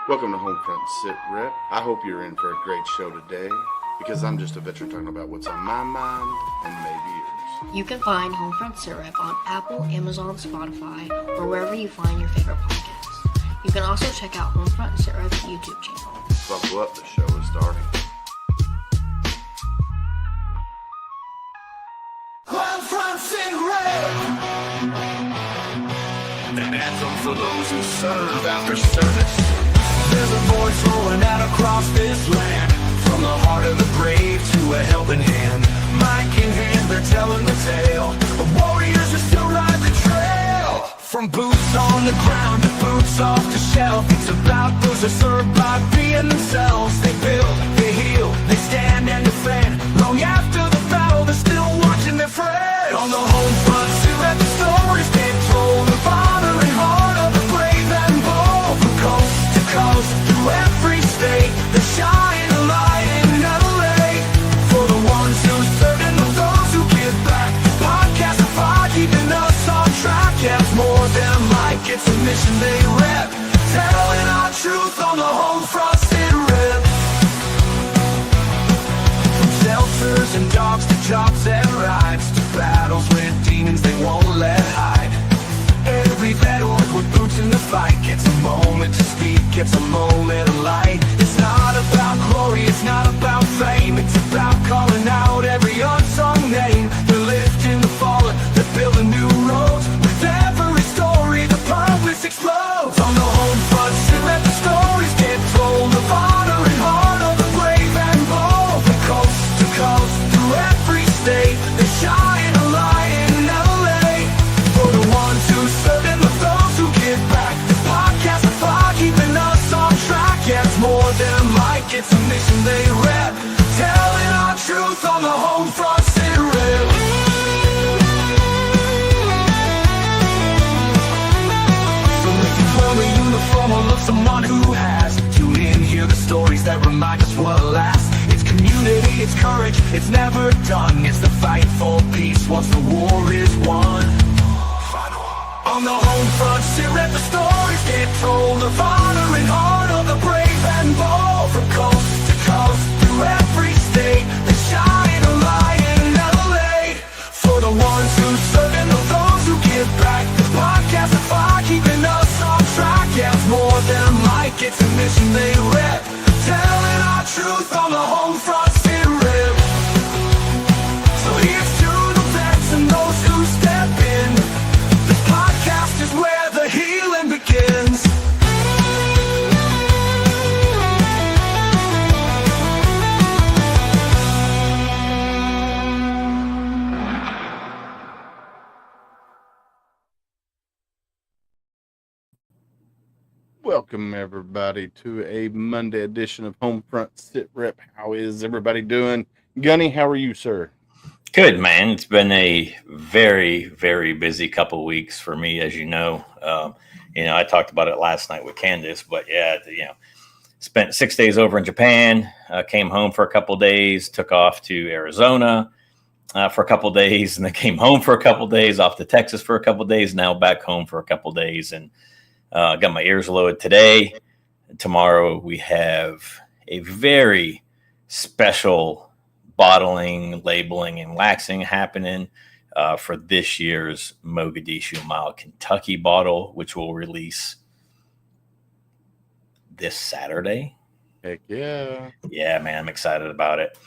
Welcome to Homefront Sitrep. I hope you're in for a great show today because I'm just a veteran talking about what's on my mind and maybe yours. You can find Homefront Sitrep on Apple, Amazon, Spotify, or wherever you find your favorite podcasts. You can also check out Homefront Sitrep's YouTube channel. Buckle up, the show is starting. Homefront Sitrep! An anthem for those who serve after service. There's a voice rolling out across this land, from the heart of the brave to a helping hand. Mic in hand, they're telling the tale of warriors who still ride the trail. From boots on the ground to boots off the shelf, it's about those who serve by being themselves. They build, they heal, they stand and defend. Long after the battle, they're still watching their friends. On the home front, Sitrep, the stories get told of honor and heart of the brave and bold. From coast to coast, through every state, they shine a light in LA. For the ones who serve and those who give back. Podcast of fire, keeping us on track. Yeah, it's more than like, it's a mission they rep. Telling our truth on the home front, Sitrep. From shelters and dogs to jobs and rides, to battles with demons they won't let hide. Every veteran with boots in the fight gets a moment to speak, gets a moment of light. It's not about glory, it's not about fame, it's about calling out every unsung name. They're lifting the fallen, they're building new roads. With every story, the purpose explodes. On the home front, Sitrep, the stories get told of honor and heart of the brave and bold. From coast to coast, through every state, they shine a light in LA. For the ones who serve and those who give back. The podcast of fire, keeping us on track. Yeah, it's more than like, it's a mission they rep. Telling our truth on the home front, Sitrep. So if you own a uniform or love someone who has, tune in, hear the stories that remind us what lasts. It's community, it's courage, it's never done. It's the fight for peace once the war is won. On the home front, Sitrep, the stories get told of honor and heart of the brave and bold. From coast to coast, through every state, they shine a light in LA. For the ones who serve and those who give back. The podcast of fire, keeping us on track. Yeah, it's more than like, it's a mission they rep. Telling our truth on the home front, Sitrep. So here's to the vets and those who step in. This podcast is where the healing begins. Welcome, everybody, to a Monday edition of Homefront Sitrep. How is everybody doing? Gunny, how are you, sir? Good, man. It's been a very, very busy couple of weeks for me, as you know. I talked about it last night with Candace, but yeah, spent 6 days over in Japan, came home for a couple of days, took off to Arizona for a couple of days, and then came home for a couple of days, off to Texas for a couple of days, now back home for a couple of days, and got my ears loaded today. Tomorrow we have a very special bottling, labeling, and waxing happening for this year's Mogadishu Mile Kentucky bottle, which will release this Saturday. Heck yeah. Yeah, man, I'm excited about it.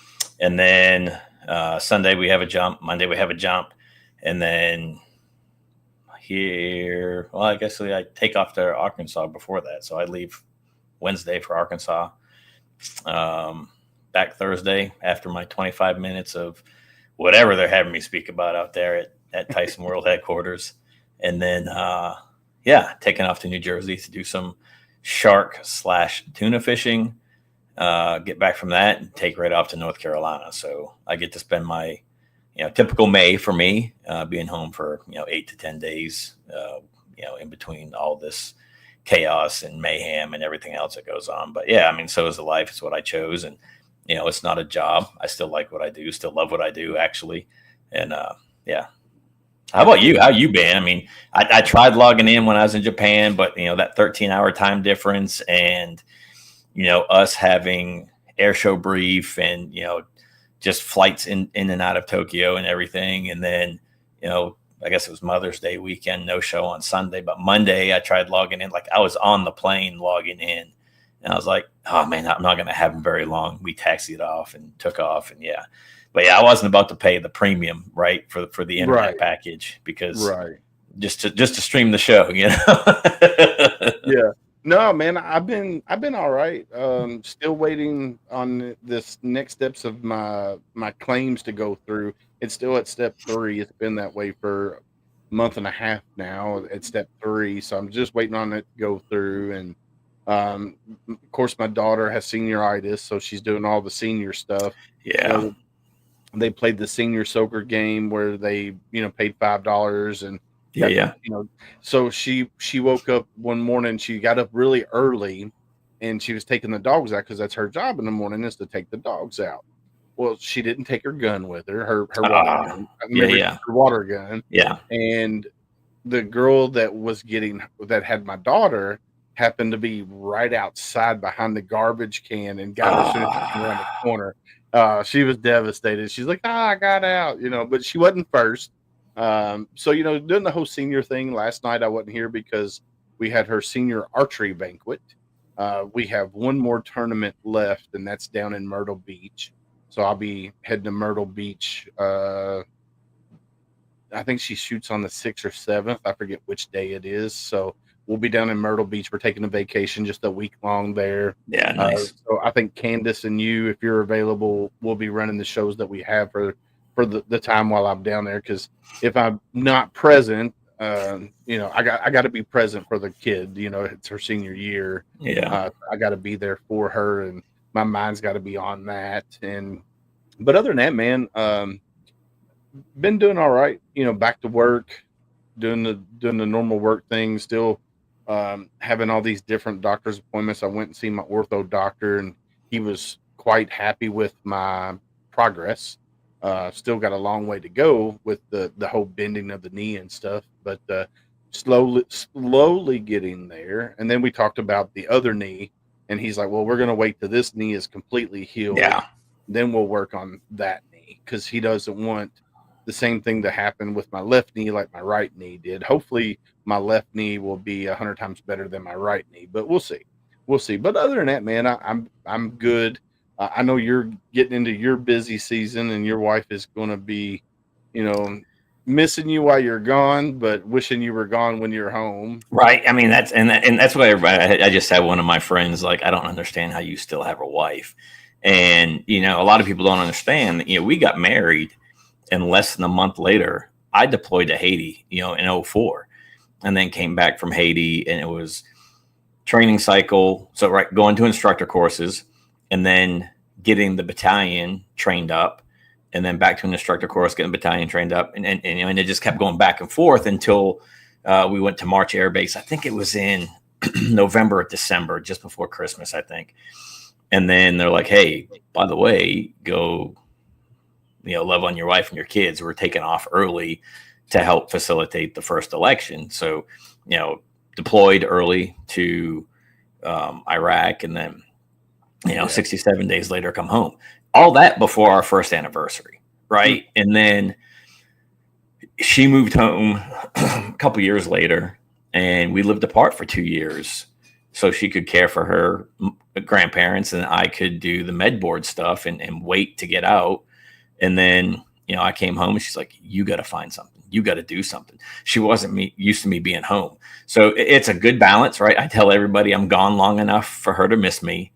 And then Sunday we have a jump. Monday we have a jump. And then here, well, I guess I take off to Arkansas before that. So I leave Wednesday for Arkansas. Back Thursday after my 25 minutes of whatever they're having me speak about out there at Tyson World headquarters. And then, taking off to New Jersey to do some shark/tuna fishing, get back from that and take right off to North Carolina. So I get to spend my, typical May for me, being home for, 8 to 10 days, in between all this chaos and mayhem and everything else that goes on. But yeah, I mean, so is the life. It's what I chose. And, it's not a job. I still like what I do, still love what I do, actually. And How about you? How you been? I mean, I tried logging in when I was in Japan, but that 13-hour time difference, and us having air show brief, and just flights in and out of Tokyo and everything, and then I guess it was Mother's Day weekend, no show on Sunday, but Monday I tried logging in. Like, I was on the plane logging in, and I was like, oh man, I'm not going to have them very long. We taxied off and took off, and but I wasn't about to pay the premium, right, for the internet package, because just to stream the show, Yeah. No, man, I've been all right. Still waiting on this next steps of my claims to go through. It's still at step 3. It's been that way for a month and a half now at step 3. So I'm just waiting on it to go through. And of course, my daughter has senioritis, so she's doing all the senior stuff. Yeah. They played the senior soccer game where they, paid $5 and so she woke up one morning. She got up really early, and she was taking the dogs out because that's her job in the morning, is to take the dogs out. Well, she didn't take her gun with her, her water gun. Her water gun. Yeah. And the girl that had my daughter happened to be right outside behind the garbage can and got her as soon as she came around the corner. She was devastated. She's like, I got out, but she wasn't first. So, doing the whole senior thing last night, I wasn't here because we had her senior archery banquet. We have one more tournament left, and that's down in Myrtle Beach. So I'll be heading to Myrtle Beach. I think she shoots on the 6th or 7th. I forget which day it is. So we'll be down in Myrtle Beach. We're taking a vacation, just a week long there. Yeah, nice. So I think Candace and you, if you're available, we'll be running the shows that we have for the time while I'm down there. Because if I'm not present, I got to be present for the kid. It's her senior year. Yeah, I got to be there for her, and my mind's got to be on that. But other than that, man, been doing all right. Back to work, doing the normal work thing. Still having all these different doctor's appointments. I went and seen my ortho doctor, and he was quite happy with my progress. Still got a long way to go with the whole bending of the knee and stuff, but slowly getting there. And then we talked about the other knee, and he's like, well, we're going to wait till this knee is completely healed. Yeah. Then we'll work on that knee, because he doesn't want the same thing to happen with my left knee like my right knee did. Hopefully my left knee will be 100 times better than my right knee, but we'll see. But other than that, man, I'm good. I know you're getting into your busy season, and your wife is going to be, missing you while you're gone, but wishing you were gone when you're home. Right. I mean, that's what everybody. I just had one of my friends like, I don't understand how you still have a wife, and a lot of people don't understand. We got married, and less than a month later, I deployed to Haiti, in 2004, and then came back from Haiti, and it was training cycle. So going to instructor courses, and then getting the battalion trained up, and then back to an instructor course, getting the battalion trained up. And it just kept going back and forth until we went to March Air Base. I think it was in November or December, just before Christmas, I think. And then they're like, hey, by the way, go, love on your wife and your kids. We're taking off early to help facilitate the first election. So, deployed early to Iraq, and then 67 days later, come home. All that before our first anniversary, right? Mm-hmm. And then she moved home a couple years later, and we lived apart for 2 years, so she could care for her grandparents, and I could do the med board stuff and wait to get out. And then, I came home, and she's like, you got to find something. You got to do something. She wasn't used to me being home. So it's a good balance, right? I tell everybody I'm gone long enough for her to miss me,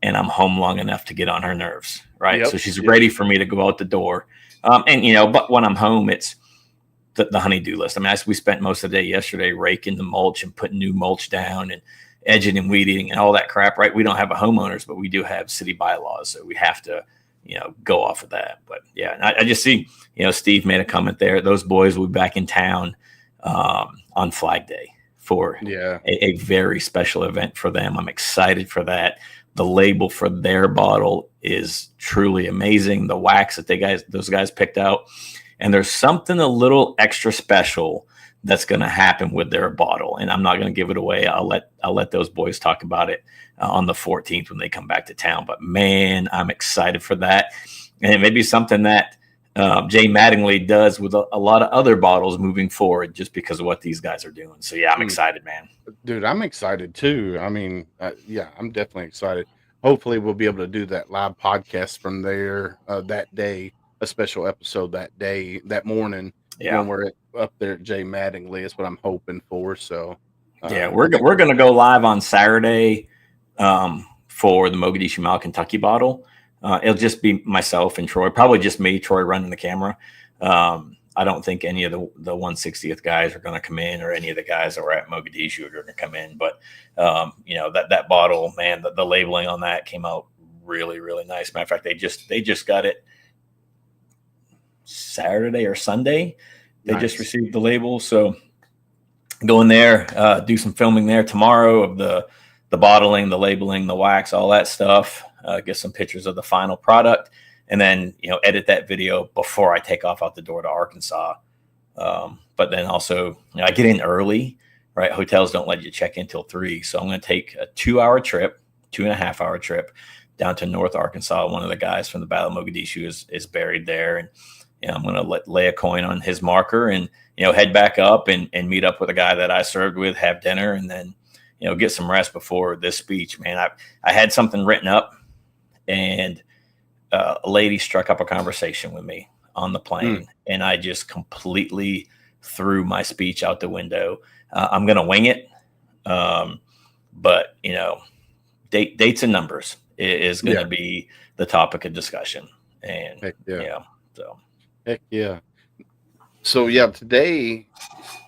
and I'm home long enough to get on her nerves, right? Yep, so she's ready for me to go out the door. But when I'm home, it's the honey-do list. I mean, we spent most of the day yesterday raking the mulch and putting new mulch down and edging and weeding and all that crap, right? We don't have a homeowners, but we do have city bylaws, so we have to, go off of that. But yeah, I just see, Steve made a comment there. Those boys will be back in town on Flag Day for a very special event for them. I'm excited for that. The label for their bottle is truly amazing. The wax that those guys picked out and there's something a little extra special that's going to happen with their bottle, and I'm not going to give it away. I'll let those boys talk about it on the 14th when they come back to town. But man, I'm excited for that, and it may be something that Jay Mattingly does with a lot of other bottles moving forward, just because of what these guys are doing. So yeah, I'm excited, man. Dude, I'm excited too. I mean, yeah, I'm definitely excited. Hopefully, we'll be able to do that live podcast from there that day, a special episode that day, that morning Yeah. when we're up there at Jay Mattingly. Is what I'm hoping for. So, yeah, we're going to go live on Saturday for the Mogadishu Mile Kentucky bottle. It'll just be myself and Troy, probably just me, Troy running the camera. I don't think any of the 160th guys are going to come in, or any of the guys that were at Mogadishu are going to come in. But, that bottle, man, the labeling on that came out really, really nice. Matter of fact, they just got it Saturday or Sunday. They just received the label. So go in there, do some filming there tomorrow of the bottling, the labeling, the wax, all that stuff. Get some pictures of the final product, and then edit that video before I take off out the door to Arkansas. But then also, I get in early, right? Hotels don't let you check in till 3, so I'm going to take a 2-hour trip, 2.5-hour trip down to North Arkansas. One of the guys from the Battle of Mogadishu is buried there, and I'm going to lay a coin on his marker, and head back up and meet up with a guy that I served with, have dinner, and then get some rest before this speech. Man, I had something written up, and a lady struck up a conversation with me on the plane, and I just completely threw my speech out the window. I'm going to wing it, but dates and numbers is going to be the topic of discussion, and heck yeah. So heck yeah. So yeah, today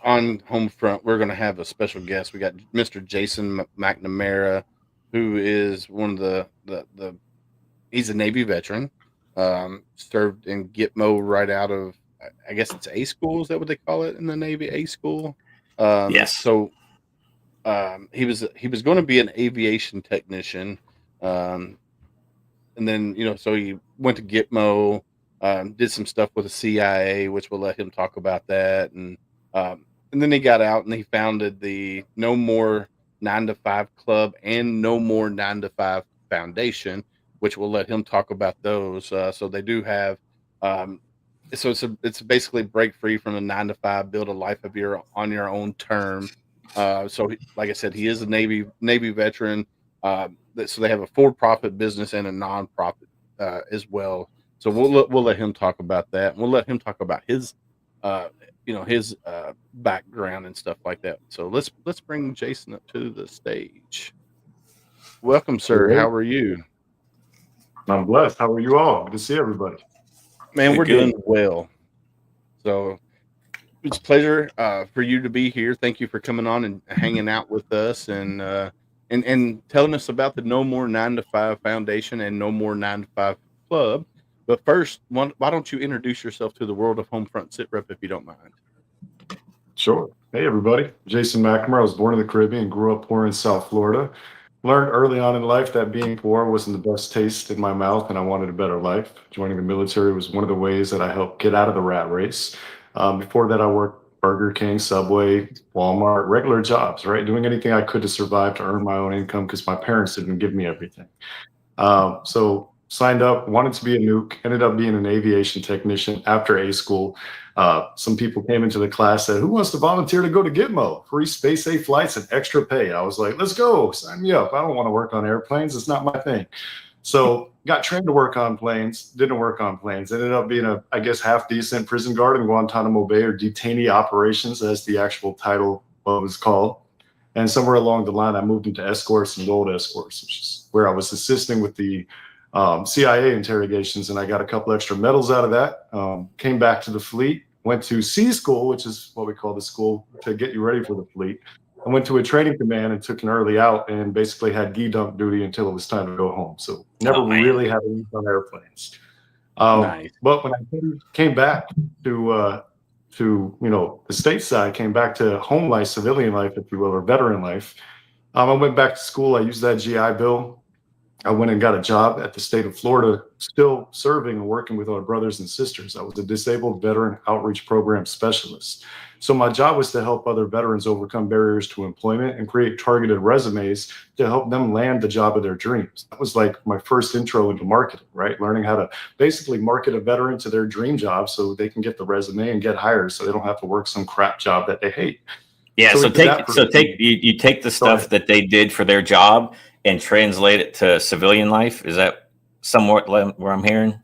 on Homefront, we're going to have a special guest. We got Mr. Jason McNamara, who is one of the he's a Navy veteran, served in Gitmo right out of, I guess it's A school. Is that what they call it in the Navy? A school. Yes. So he was going to be an aviation technician, and then so he went to Gitmo, did some stuff with the CIA, which we'll let him talk about that, and then he got out and he founded the No More 9 to 5 Club and No More 9 to 5 Foundation, which we'll let him talk about those. So they do have, so it's basically break free from the 9 to 5, build a life on your own term. So like I said, he is a Navy veteran. So they have a for-profit business and a non-profit as well. So we'll let him talk about that. And we'll let him talk about his his background and stuff like that. So let's bring Jason up to the stage. Welcome, sir. Hello. How are you? I'm blessed. How are you all? Good to see everybody. Man, we're Good. doing well. So it's a pleasure for you to be here. Thank you for coming on and hanging out with us and telling us about the No More 9 to 5 Foundation and No More 9 to 5 Club. But first, why don't you introduce yourself to the world of Homefront Sitrep, if you don't mind? Sure. Hey, everybody. Jason McNamara. I was born in the Caribbean, grew up poor in South Florida. Learned early on in life that being poor wasn't the best taste in my mouth, and I wanted a better life. Joining the military was one of the ways that I helped get out of the rat race. Before that, I worked Burger King, Subway, Walmart, regular jobs, right? Doing anything I could to survive, to earn my own income, because my parents didn't give me everything. So signed up, wanted to be a nuke, ended up being an aviation technician after A school. Some people came into the class, said, who wants to volunteer to go to Gitmo? Free Space A flights and extra pay. I was like, let's go, sign me up. I don't want to work on airplanes. It's not my thing. So got trained to work on planes, didn't work on planes. Ended up being a, I guess, half decent prison guard in Guantanamo Bay, or detainee operations, as the actual title was called. And somewhere along the line, I moved into escorts and gold escorts, which is where I was assisting with the CIA interrogations, and I got a couple extra medals out of that. Came back to the fleet, went to C school, which is what we call the school to get you ready for the fleet. I went to a training command and took an early out, and basically had dump duty until it was time to go home. So never really had a use on airplanes. Nice. But when I came back to the stateside, came back to home life, civilian life, if you will, or veteran life, I went back to school. I used that GI Bill. I went and got a job at the state of Florida, still serving and working with our brothers and sisters. I was a disabled veteran outreach program specialist. So my job was to help other veterans overcome barriers to employment and create targeted resumes to help them land the job of their dreams. That was like my first intro into marketing, right? Learning how to basically market a veteran to their dream job so they can get the resume and get hired so they don't have to work some crap job that they hate. Yeah. So So we did that for you take the stuff that they did for their job and translate it to civilian life. Is that somewhat where I'm hearing?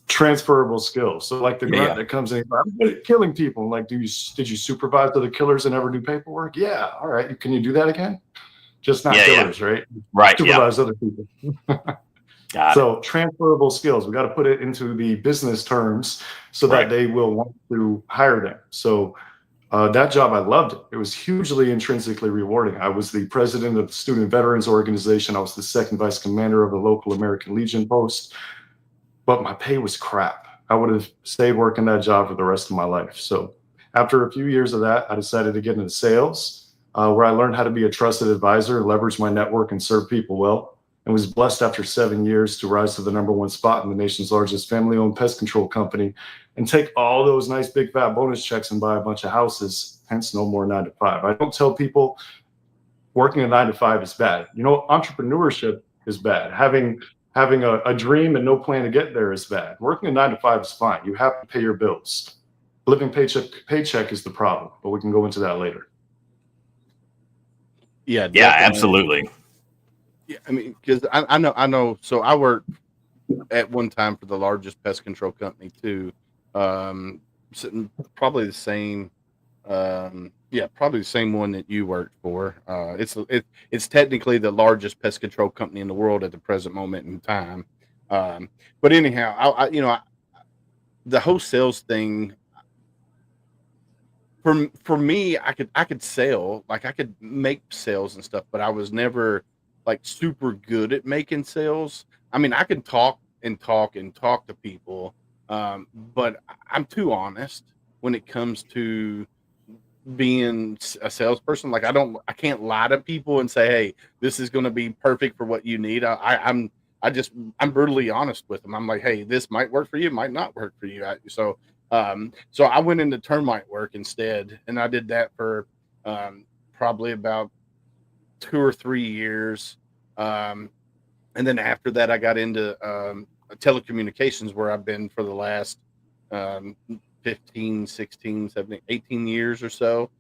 transferable skills. So like the grunt Yeah. that comes in, I'm good at killing people. Like, did you supervise other killers and ever do paperwork? Yeah. All right. Can you do that again? Just not Yeah, yeah. killers, right? Right. Yeah. Supervise other people. Got it. So transferable skills, we got to put it into the business terms so Right. that they will want to hire them. So that job, I loved it. It was hugely intrinsically rewarding. I was the president of the Student Veterans Organization. I was the second vice commander of the local American Legion post, but my pay was crap. I would have stayed working that job for the rest of my life. So after a few years of that, I decided to get into sales, where I learned how to be a trusted advisor, leverage my network, and serve people well. And was blessed after 7 years to rise to the #1 spot in the nation's largest family-owned pest control company and take all those nice big fat bonus checks and buy a bunch of houses, hence no more 9 to 5. I don't tell people working a 9 to 5 is bad. You know, entrepreneurship is bad. Having a dream and no plan to get there is bad. Working a 9 to 5 is fine. You have to pay your bills. Living paycheck to paycheck is the problem, but we can go into that later. Yeah, Yeah, definitely. absolutely. Yeah, I mean, because I know. So I worked at one time for the largest pest control company too. Probably the same. Probably the same one that you worked for. It's technically the largest pest control company in the world at the present moment in time. But anyhow, the whole sales thing. For me, I could sell, like I could make sales and stuff, but I was never like super good at making sales. I mean, I can talk and talk and talk to people, but I'm too honest when it comes to being a salesperson. Like I can't lie to people and say, hey, this is going to be perfect for what you need. I'm brutally honest with them. I'm like, hey, this might work for you, might not work for you. So I went into termite work instead, and I did that for probably about 2 or 3 years. And then after that, I got into telecommunications, where I've been for the last 15, 16, 17, 18 years or so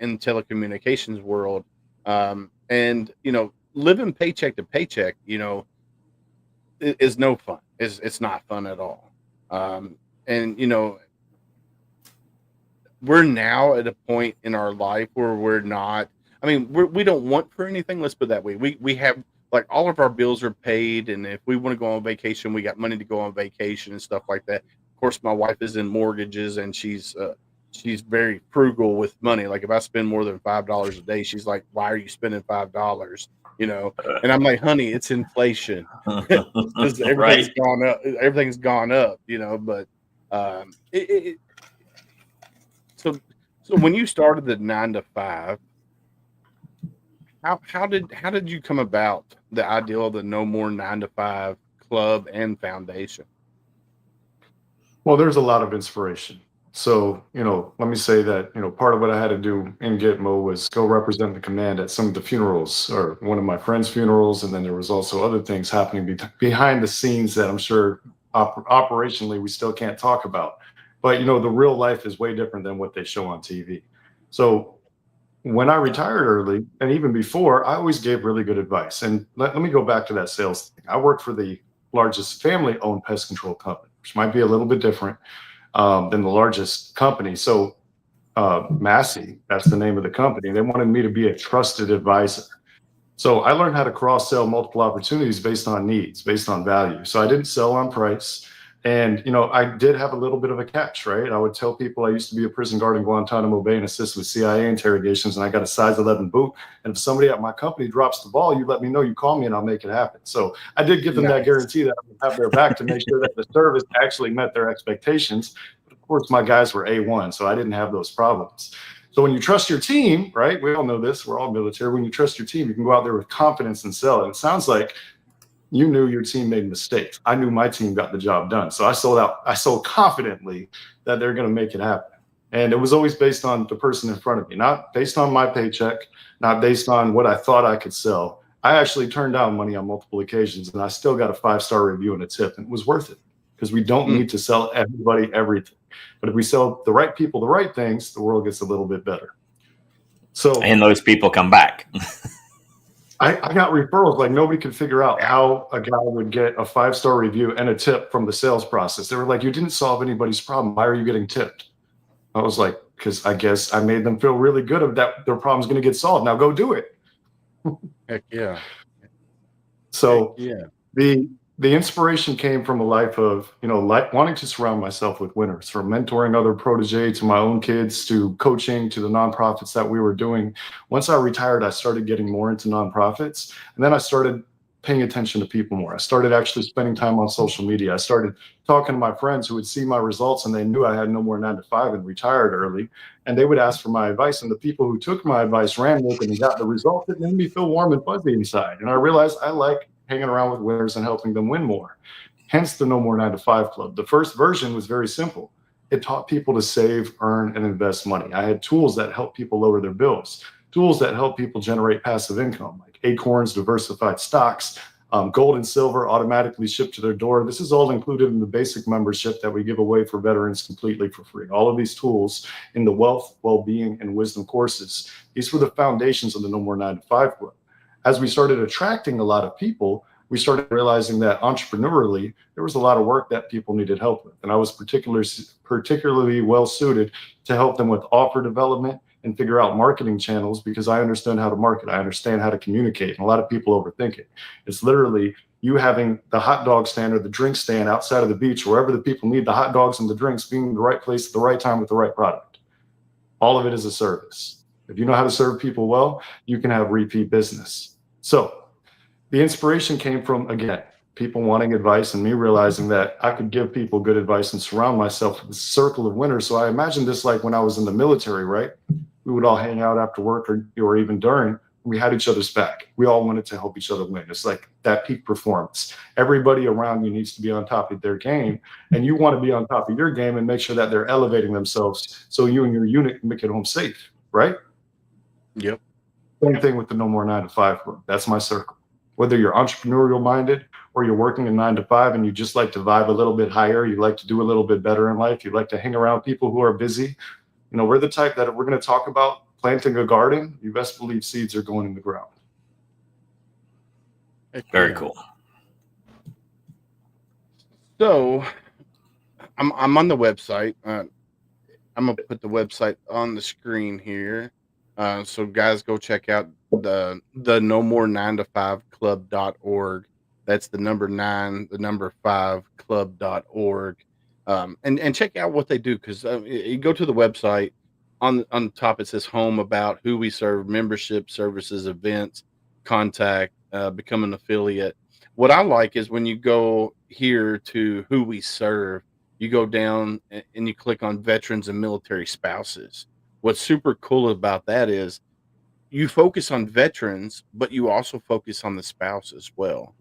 in the telecommunications world. And, living paycheck to paycheck, is no fun. It's not fun at all. And, we're now at a point in our life where we're not, I mean, we don't want for anything. Let's put it that way. We have, like, all of our bills are paid. And if we want to go on vacation, we got money to go on vacation and stuff like that. Of course, my wife is in mortgages, and she's very frugal with money. Like, if I spend more than $5 a day, she's like, why are you spending $5? And I'm like, honey, it's inflation. Because everything's Right. gone up. Everything's gone up, but so when you started the 9 to 5, how did you come about the idea of the No More 9 to 5 club and foundation? Well, there's a lot of inspiration. So, let me say that, part of what I had to do in Gitmo was go represent the command at some of the funerals, or one of my friends' funerals. And then there was also other things happening behind the scenes that I'm sure operationally we still can't talk about. But, the real life is way different than what they show on TV. So when I retired early, and even before, I always gave really good advice. And let me go back to that sales thing. I worked for the largest family-owned pest control company, which might be a little bit different than the largest company. So Massey, that's the name of the company. They wanted me to be a trusted advisor. So I learned how to cross-sell multiple opportunities based on needs, based on value. So I didn't sell on price. And, I did have a little bit of a catch, right? I would tell people I used to be a prison guard in Guantanamo Bay and assist with CIA interrogations, and I got a size 11 boot. And if somebody at my company drops the ball, you let me know, you call me, and I'll make it happen. So I did give them that guarantee that I would have their back to make sure that the service actually met their expectations. But of course, my guys were A1, so I didn't have those problems. So when you trust your team, right? We all know this. We're all military. When you trust your team, you can go out there with confidence and sell it. It sounds like You knew your team made mistakes. I knew my team got the job done. So I sold confidently that they're going to make it happen. And it was always based on the person in front of me, not based on my paycheck, not based on what I thought I could sell. I actually turned down money on multiple occasions, and I still got a 5-star review and a tip, and it was worth it, because we don't need to sell everybody everything. But if we sell the right people the right things, the world gets a little bit better. So, And those people come back. I got referrals like nobody could figure out how a guy would get a 5-star review and a tip from the sales process. They were like, you didn't solve anybody's problem. Why are you getting tipped? I was like, because I guess I made them feel really good of that their problem's going to get solved. Now go do it. Heck yeah. So Heck yeah. the inspiration came from a life of, like wanting to surround myself with winners, from mentoring other protege to my own kids, to coaching, to the nonprofits that we were doing. Once I retired, I started getting more into nonprofits, and then I started paying attention to people more. I started actually spending time on social media. I started talking to my friends who would see my results, and they knew I had no more 9 to 5 and retired early, and they would ask for my advice. And the people who took my advice ran with it and got the results. It made me feel warm and fuzzy inside. And I realized I like hanging around with winners and helping them win more. Hence the No More 9 to 5 Club. The first version was very simple. It taught people to save, earn, and invest money. I had tools that help people lower their bills, tools that help people generate passive income, like acorns, diversified stocks, gold and silver automatically shipped to their door. This is all included in the basic membership that we give away for veterans completely for free. All of these tools in the wealth, well-being, and wisdom courses. These were the foundations of the No More 9 to 5 Club. As we started attracting a lot of people, we started realizing that entrepreneurially, there was a lot of work that people needed help with. And I was particularly well suited to help them with offer development and figure out marketing channels, because I understand how to market. I understand how to communicate. And a lot of people overthink it. It's literally you having the hot dog stand or the drink stand outside of the beach, wherever the people need the hot dogs and the drinks, being in the right place at the right time with the right product. All of it is a service. If you know how to serve people well, you can have repeat business. So the inspiration came from, again, people wanting advice and me realizing that I could give people good advice and surround myself with a circle of winners. So I imagined this like when I was in the military, right? We would all hang out after work or even during. We had each other's back. We all wanted to help each other win. It's like that peak performance. Everybody around you needs to be on top of their game, and you want to be on top of your game and make sure that they're elevating themselves so you and your unit can make it home safe, right? Yep. Same thing with the No More 9 to 5 Club. That's my circle. Whether you're entrepreneurial minded or you're working a 9 to 5 and you just like to vibe a little bit higher, you like to do a little bit better in life, you like to hang around people who are busy. We're the type that if we're going to talk about planting a garden, you best believe seeds are going in the ground. Very cool. So I'm on the website. I'm gonna put the website on the screen here. So guys, go check out the no more 9 to 5 club.org. That's the number 9, the number 5 club.org. And check out what they do, because you go to the website, on the top it says home, about who we serve, membership, services, events, contact, become an affiliate. What I like is when you go here to who we serve, you go down and you click on veterans and military spouses. What's super cool about that is you focus on veterans, but you also focus on the spouse as well,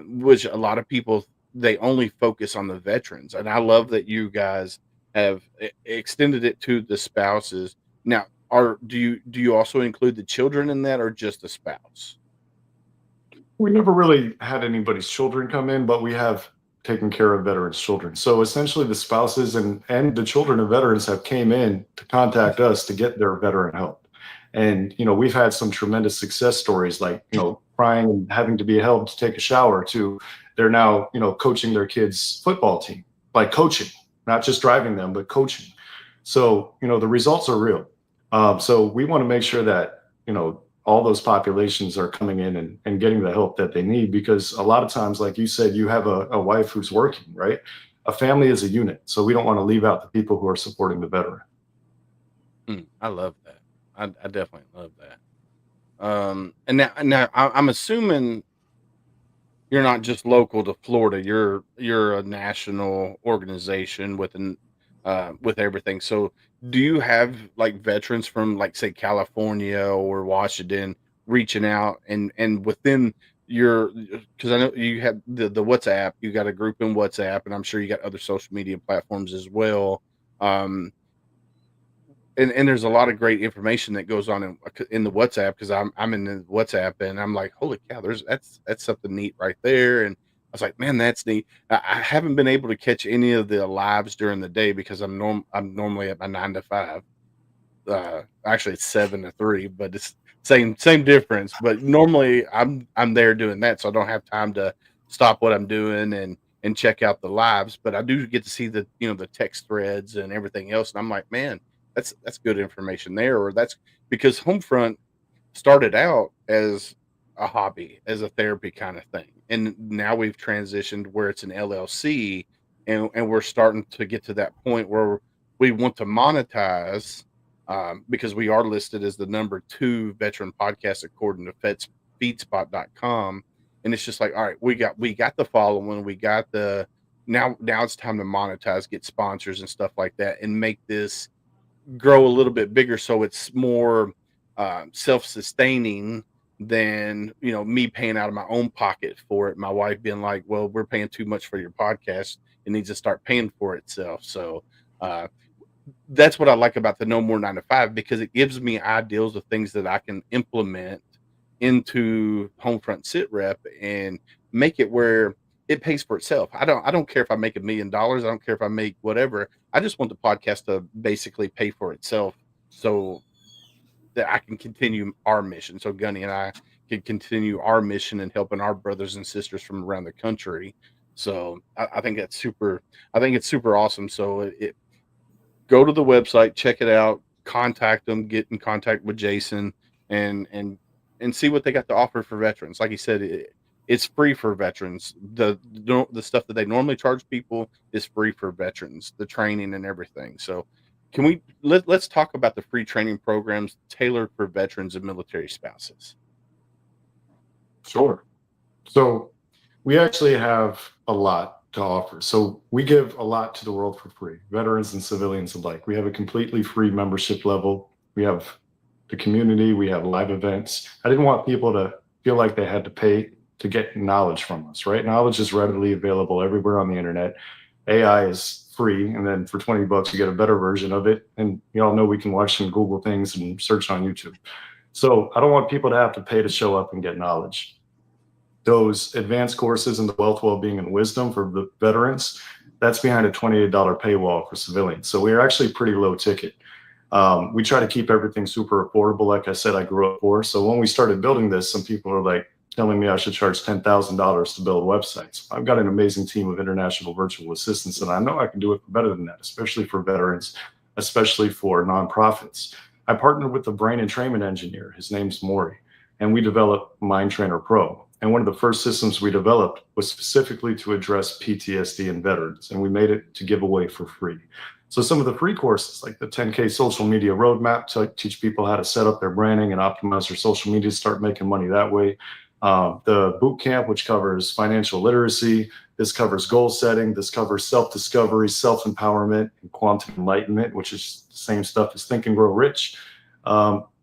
which a lot of people, they only focus on the veterans. And I love that you guys have extended it to the spouses. Now, do you also include the children in that, or just the spouse? We never really had anybody's children come in, but we have taken care of veterans' children. So essentially the spouses and the children of veterans have came in to contact us to get their veteran help. And, we've had some tremendous success stories, like, crying and having to be held to take a shower, to they're now, coaching their kids' football team, like coaching, not just driving them, but coaching. So, the results are real. So we want to make sure that, all those populations are coming in and getting the help that they need, because a lot of times, like you said, you have a wife who's working, right? A family is a unit. So we don't want to leave out the people who are supporting the veteran. I love that. I definitely love that. And now I'm assuming you're not just local to Florida. You're a national organization with everything. So do you have like veterans from, like, say, California or Washington reaching out, and within because I know you have the WhatsApp, you got a group in WhatsApp, and I'm sure you got other social media platforms as well. Um, and there's a lot of great information that goes on in the WhatsApp, because I'm in the WhatsApp, and I'm like, holy cow, that's something neat right there. And I was like, man, that's neat. I haven't been able to catch any of the lives during the day because I'm normally at my 9 to 5. Actually it's 7 to 3, but it's same difference. But normally I'm there doing that, so I don't have time to stop what I'm doing and check out the lives. But I do get to see the text threads and everything else, and I'm like, man, that's good information there. Or that's because Homefront started out as a hobby, as a therapy kind of thing, and now we've transitioned where it's an LLC, and we're starting to get to that point where we want to monetize, because we are listed as the #2 veteran podcast according to feedspot.com. And it's just like, all right, we got the following, we got the now it's time to monetize, get sponsors and stuff like that, and make this grow a little bit bigger, so it's more self-sustaining than me paying out of my own pocket for it. My wife being like, well, we're paying too much for your podcast, it needs to start paying for itself. So uh, that's what I like about the No More 9 to 5, because it gives me ideals of things that I can implement into Homefront Sitrep and make it where it pays for itself. I don't care if I make $1 million. I don't care if I make whatever. I just want the podcast to basically pay for itself, so that I can continue our mission. So Gunny and I can continue our mission and helping our brothers and sisters from around the country. So I think that's super. I think it's super awesome. So go to the website, check it out, contact them, get in contact with Jason, and and and see what they got to offer for veterans. Like you said, it's free for veterans. The stuff that they normally charge people is free for veterans, the training and everything. So can let's talk about the free training programs tailored for veterans and military spouses. Sure. So we actually have a lot to offer. So we give a lot to the world for free, veterans and civilians alike. We have a completely free membership level. We have the community. We have live events. I didn't want people to feel like they had to pay to get knowledge from us, right? Knowledge is readily available everywhere on the internet. AI is free, and then for $20 you get a better version of it. And you all know we can watch some Google things and search on YouTube. So I don't want people to have to pay to show up and get knowledge. Those advanced courses in the wealth, well-being, and wisdom for the veterans, that's behind a $28 paywall for civilians. So we're actually pretty low ticket. We try to keep everything super affordable. Like I said, I grew up poor. So when we started building this, some people are like telling me I should charge $10,000 to build websites. I've got an amazing team of international virtual assistants, and I know I can do it better than that, especially for veterans, especially for nonprofits. I partnered with a brain entrainment engineer. His name's Maury, and we developed Mind Trainer Pro. And one of the first systems we developed was specifically to address PTSD in veterans, and we made it to give away for free. So some of the free courses, like the 10K social media roadmap to teach people how to set up their branding and optimize their social media, start making money that way. The boot camp, which covers financial literacy. This covers goal setting. This covers self-discovery, self-empowerment, and quantum enlightenment, which is the same stuff as Think and Grow Rich.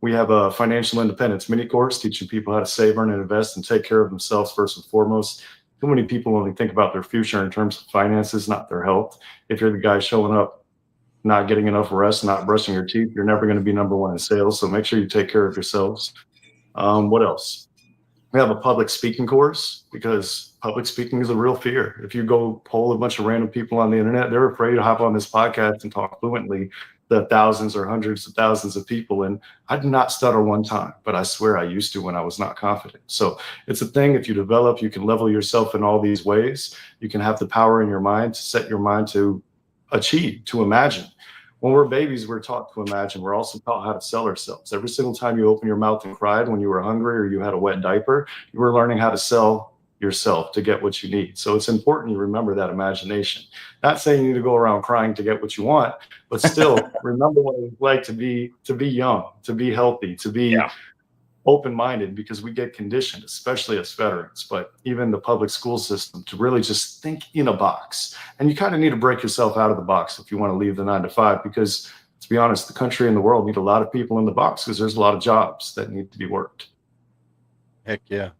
We have a financial independence mini course teaching people how to save, earn, and invest and take care of themselves first and foremost. Too many people only think about their future in terms of finances, not their health. If you're the guy showing up, not getting enough rest, not brushing your teeth, you're never going to be #1 in sales. So make sure you take care of yourselves. What else? We have a public speaking course, because public speaking is a real fear. If you go poll a bunch of random people on the internet, they're afraid to hop on this podcast and talk fluently to thousands or hundreds of thousands of people. And I did not stutter one time, but I swear I used to when I was not confident. So it's a thing. If you develop, you can level yourself in all these ways. You can have the power in your mind to set your mind to achieve, to imagine. When we're babies, we're taught to imagine. We're also taught how to sell ourselves. Every single time you open your mouth and cried when you were hungry or you had a wet diaper, you were learning how to sell yourself to get what you need. So it's important you remember that imagination. Not saying you need to go around crying to get what you want, but still remember what it's like to be young, to be healthy, to be open-minded, because we get conditioned, especially as veterans, but even the public school system, to really just think in a box. And you kind of need to break yourself out of the box if you want to leave the 9 to 5, because to be honest, the country and the world need a lot of people in the box, because there's a lot of jobs that need to be worked. Heck yeah.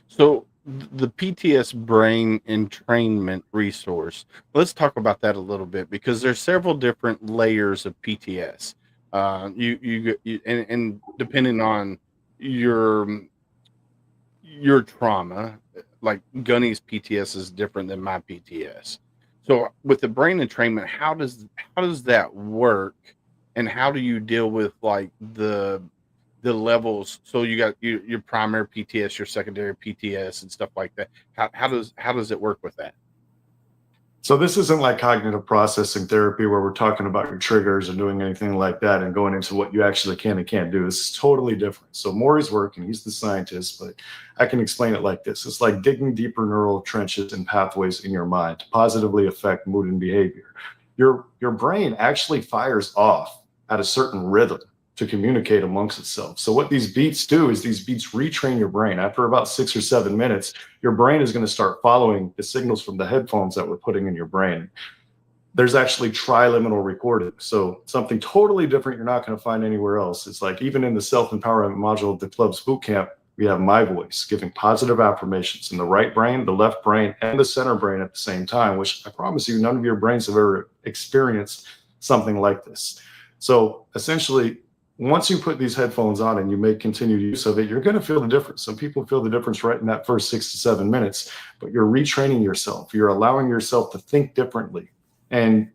So the PTS brain entrainment resource. Let's talk about that a little bit because there's several different layers of PTS. And depending on your your trauma, like Gunny's PTS is different than my PTS. So with the brain entrainment, how does that work, and how do you deal with like the levels? So you got your primary PTS, your secondary PTS, and stuff like that. How does it work with that? So this isn't like cognitive processing therapy where we're talking about your triggers or doing anything like that and going into what you actually can and can't do. This is totally different. So Maury's working, he's the scientist, but I can explain it like this. It's like digging deeper neural trenches and pathways in your mind to positively affect mood and behavior. Your brain actually fires off at a certain rhythm to communicate amongst itself. So what these beats do is these beats retrain your brain. After about 6 or 7 minutes, your brain is going to start following the signals from the headphones that we're putting in your brain. There's actually triliminal recording. So something totally different you're not going to find anywhere else. It's like even in the self-empowerment module of the club's boot camp, we have my voice giving positive affirmations in the right brain, the left brain, and the center brain at the same time, which I promise you, none of your brains have ever experienced something like this. So essentially, once you put these headphones on and you make continued use of it, you're going to feel the difference. Some people feel the difference right in that first 6 to 7 minutes, but you're retraining yourself. You're allowing yourself to think differently, and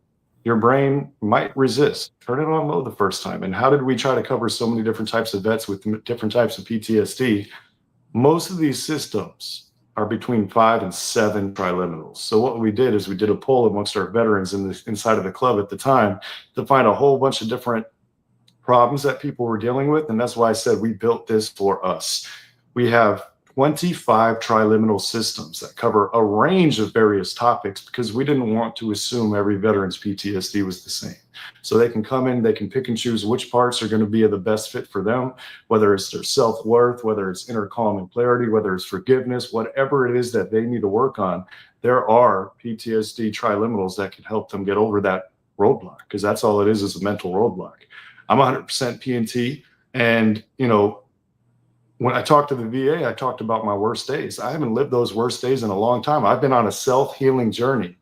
your brain might resist. Turn it on low the first time. And how did we try to cover so many different types of vets with different types of PTSD? Most of these systems are between 5 and 7 triliminals. So what we did is we did a poll amongst our veterans inside of the club at the time to find a whole bunch of different problems that people were dealing with. And that's why I said we built this for us. We have 25 triliminal systems that cover a range of various topics because we didn't want to assume every veteran's PTSD was the same. So they can come in, they can pick and choose which parts are going to be the best fit for them, whether it's their self-worth, whether it's inner calm and clarity, whether it's forgiveness, whatever it is that they need to work on. There are PTSD triliminals that can help them get over that roadblock, because that's all it is a mental roadblock. I'm 100% PNT. And, when I talked to the VA, I talked about my worst days. I haven't lived those worst days in a long time. I've been on a self-healing journey.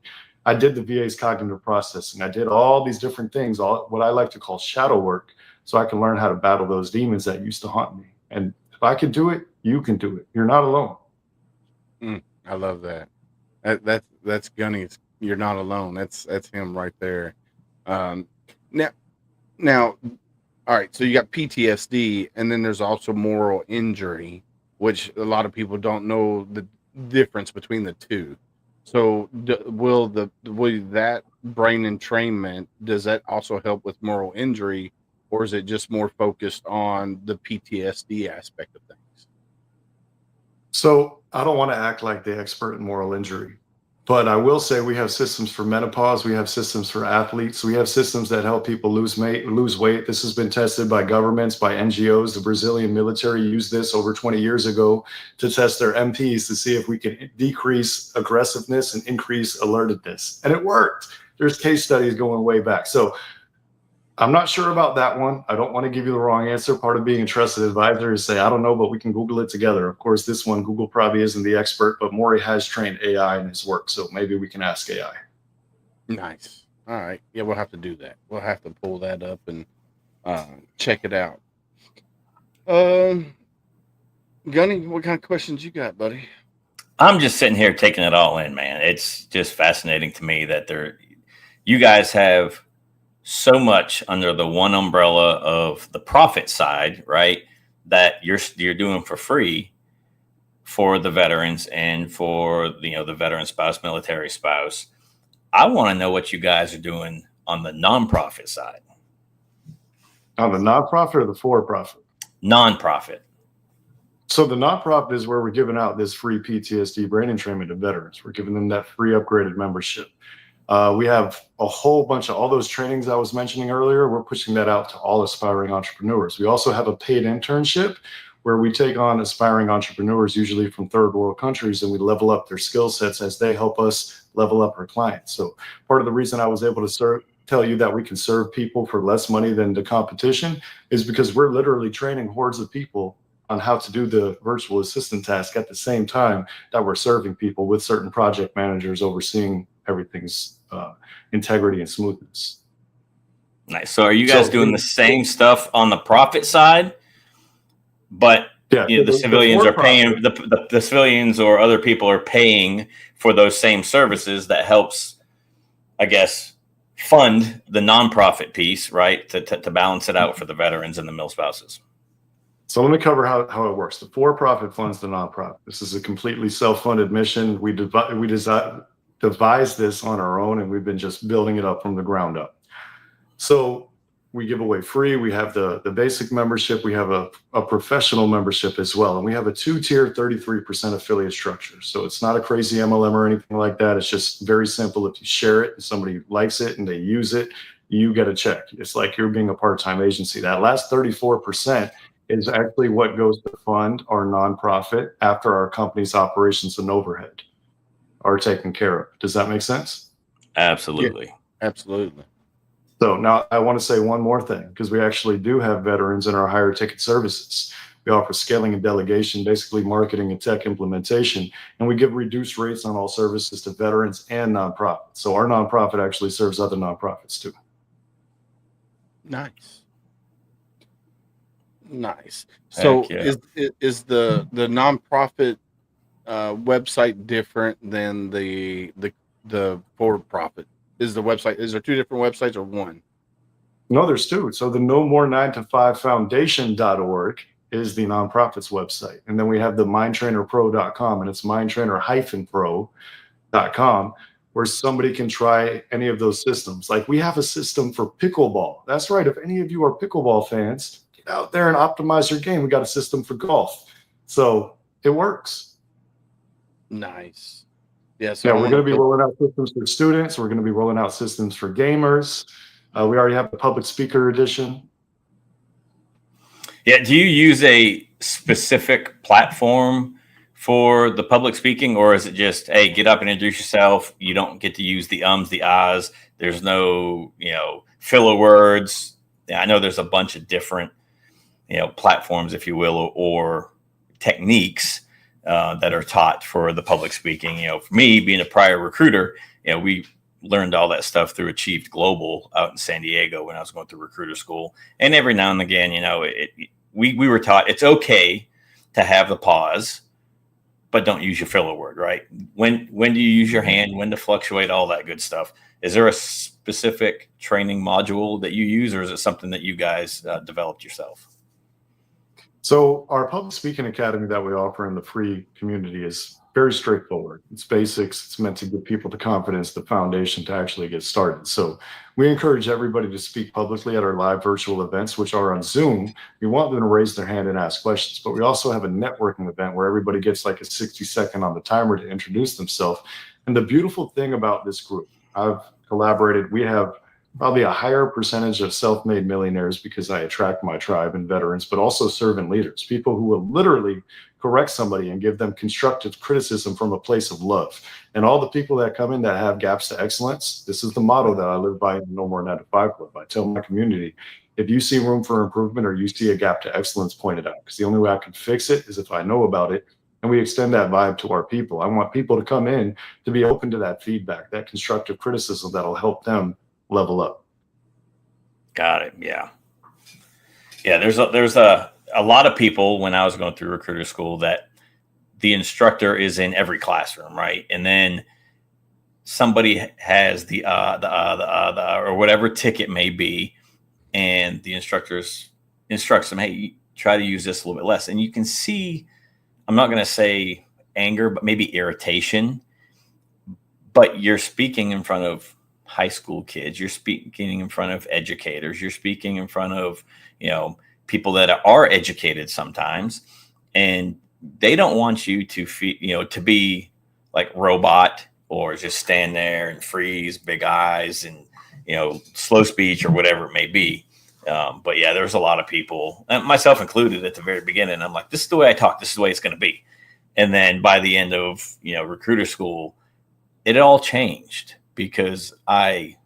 I did the VA's cognitive processing. I did all these different things, all what I like to call shadow work, so I can learn how to battle those demons that used to haunt me. And if I can do it, you can do it. You're not alone. I love that. That's Gunny's. You're not alone. That's him right there. Now, now, all right. So you got PTSD, and then there's also moral injury, which a lot of people don't know the difference between the two. So will that brain entrainment, does that also help with moral injury, or is it just more focused on the PTSD aspect of things? So I don't want to act like the expert in moral injury, but I will say we have systems for menopause. We have systems for athletes. We have systems that help people lose weight. This has been tested by governments, by NGOs. The Brazilian military used this over 20 years ago to test their MPs to see if we can decrease aggressiveness and increase alertedness. And it worked. There's case studies going way back. So I'm not sure about that one. I don't want to give you the wrong answer. Part of being a trusted advisor is say, I don't know, but we can Google it together. Of course, this one, Google probably isn't the expert, but Maury has trained AI in his work. So maybe we can ask AI. Nice. All right. Yeah, we'll have to do that. We'll have to pull that up and check it out. Gunny, what kind of questions you got, buddy? I'm just sitting here taking it all in, man. It's just fascinating to me that you guys have so much under the one umbrella of the profit side, right? That you're doing for free for the veterans and for the veteran spouse, military spouse. I want to know what you guys are doing on the nonprofit side. On the nonprofit or the for-profit? Nonprofit. So the nonprofit is where we're giving out this free PTSD brain entrainment to veterans. We're giving them that free upgraded membership. We have a whole bunch of all those trainings I was mentioning earlier. We're pushing that out to all aspiring entrepreneurs. We also have a paid internship where we take on aspiring entrepreneurs, usually from third world countries, and we level up their skill sets as they help us level up our clients. So part of the reason I was able to tell you that we can serve people for less money than the competition is because we're literally training hordes of people on how to do the virtual assistant task at the same time that we're serving people with certain project managers overseeing everything's integrity and smoothness. Nice. So are you guys doing the same stuff on the profit side? But yeah, the civilians are paying, the civilians or other people are paying for those same services. That helps, I guess, fund the nonprofit piece, right? To balance it out for the veterans and the mill spouses. So let me cover how it works. The for-profit funds the nonprofit. This is a completely self-funded mission. We devised this on our own, and we've been just building it up from the ground up. So we give away free. We have the basic membership. We have a professional membership as well. And we have a 2-tier 33% affiliate structure. So it's not a crazy MLM or anything like that. It's just very simple. If you share it and somebody likes it and they use it, you get a check. It's like you're being a part-time agency. That last 34% is actually what goes to fund our nonprofit after our company's operations and overhead are taken care of. Does that make sense? Absolutely. Yeah, absolutely. So now I want to say one more thing, because we actually do have veterans in our higher ticket services. We offer scaling and delegation, basically marketing and tech implementation, and we give reduced rates on all services to veterans and nonprofits. So our nonprofit actually serves other nonprofits too. Nice. So yeah. is the nonprofit website different than the for-profit? Is there two different websites or one? No, there's two. So the No More 9to5 Foundation.org is the nonprofit's website. And then we have the mindtrainerpro.com, and it's mindtrainer-pro.com, where somebody can try any of those systems. Like we have a system for pickleball. That's right. If any of you are pickleball fans, get out there and optimize your game. We got a system for golf. So it works. Nice. Yeah, so we're going to be rolling out systems for students. We're going to be rolling out systems for gamers. We already have the public speaker edition. Yeah. Do you use a specific platform for the public speaking, or is it just, hey, get up and introduce yourself? You don't get to use the ums, the ahs. There's no, filler words. Yeah, I know there's a bunch of different, platforms, if you will, or techniques that are taught for the public speaking. For me, being a prior recruiter, we learned all that stuff through Achieved Global out in San Diego when I was going through recruiter school. And every now and again, we were taught it's okay to have the pause, but don't use your filler word, right? When do you use your hand, when to fluctuate, all that good stuff. Is there a specific training module that you use, or is it something that you guys developed yourself? So our public speaking academy that we offer in the free community is very straightforward. It's basics. It's meant to give people the confidence, the foundation to actually get started. So we encourage everybody to speak publicly at our live virtual events, which are on Zoom. We want them to raise their hand and ask questions, but we also have a networking event where everybody gets like a 60-second on the timer to introduce themselves. And the beautiful thing about this group, I've collaborated, we have probably a higher percentage of self-made millionaires because I attract my tribe and veterans, but also servant leaders, people who will literally correct somebody and give them constructive criticism from a place of love. And all the people that come in that have gaps to excellence, this is the motto that I live by in No More 9to5 Club. I tell my community, if you see room for improvement or you see a gap to excellence, point it out, because the only way I can fix it is if I know about it. And we extend that vibe to our people. I want people to come in to be open to that feedback, that constructive criticism that'll help them level up. Got it. Yeah. There's a lot of people when I was going through recruiter school that the instructor is in every classroom, right? And then somebody has the or whatever ticket may be, and the instructors instructs them, hey, try to use this a little bit less. And you can see, I'm not going to say anger, but maybe irritation. But you're speaking in front of high school kids, you're speaking in front of educators, you're speaking in front of, people that are educated sometimes, and they don't want you to to be like robot or just stand there and freeze, big eyes, and, slow speech or whatever it may be. But yeah, there's a lot of people, myself included, at the very beginning. I'm like, this is the way I talk. This is the way it's going to be. And then by the end of, recruiter school, it all changed, because I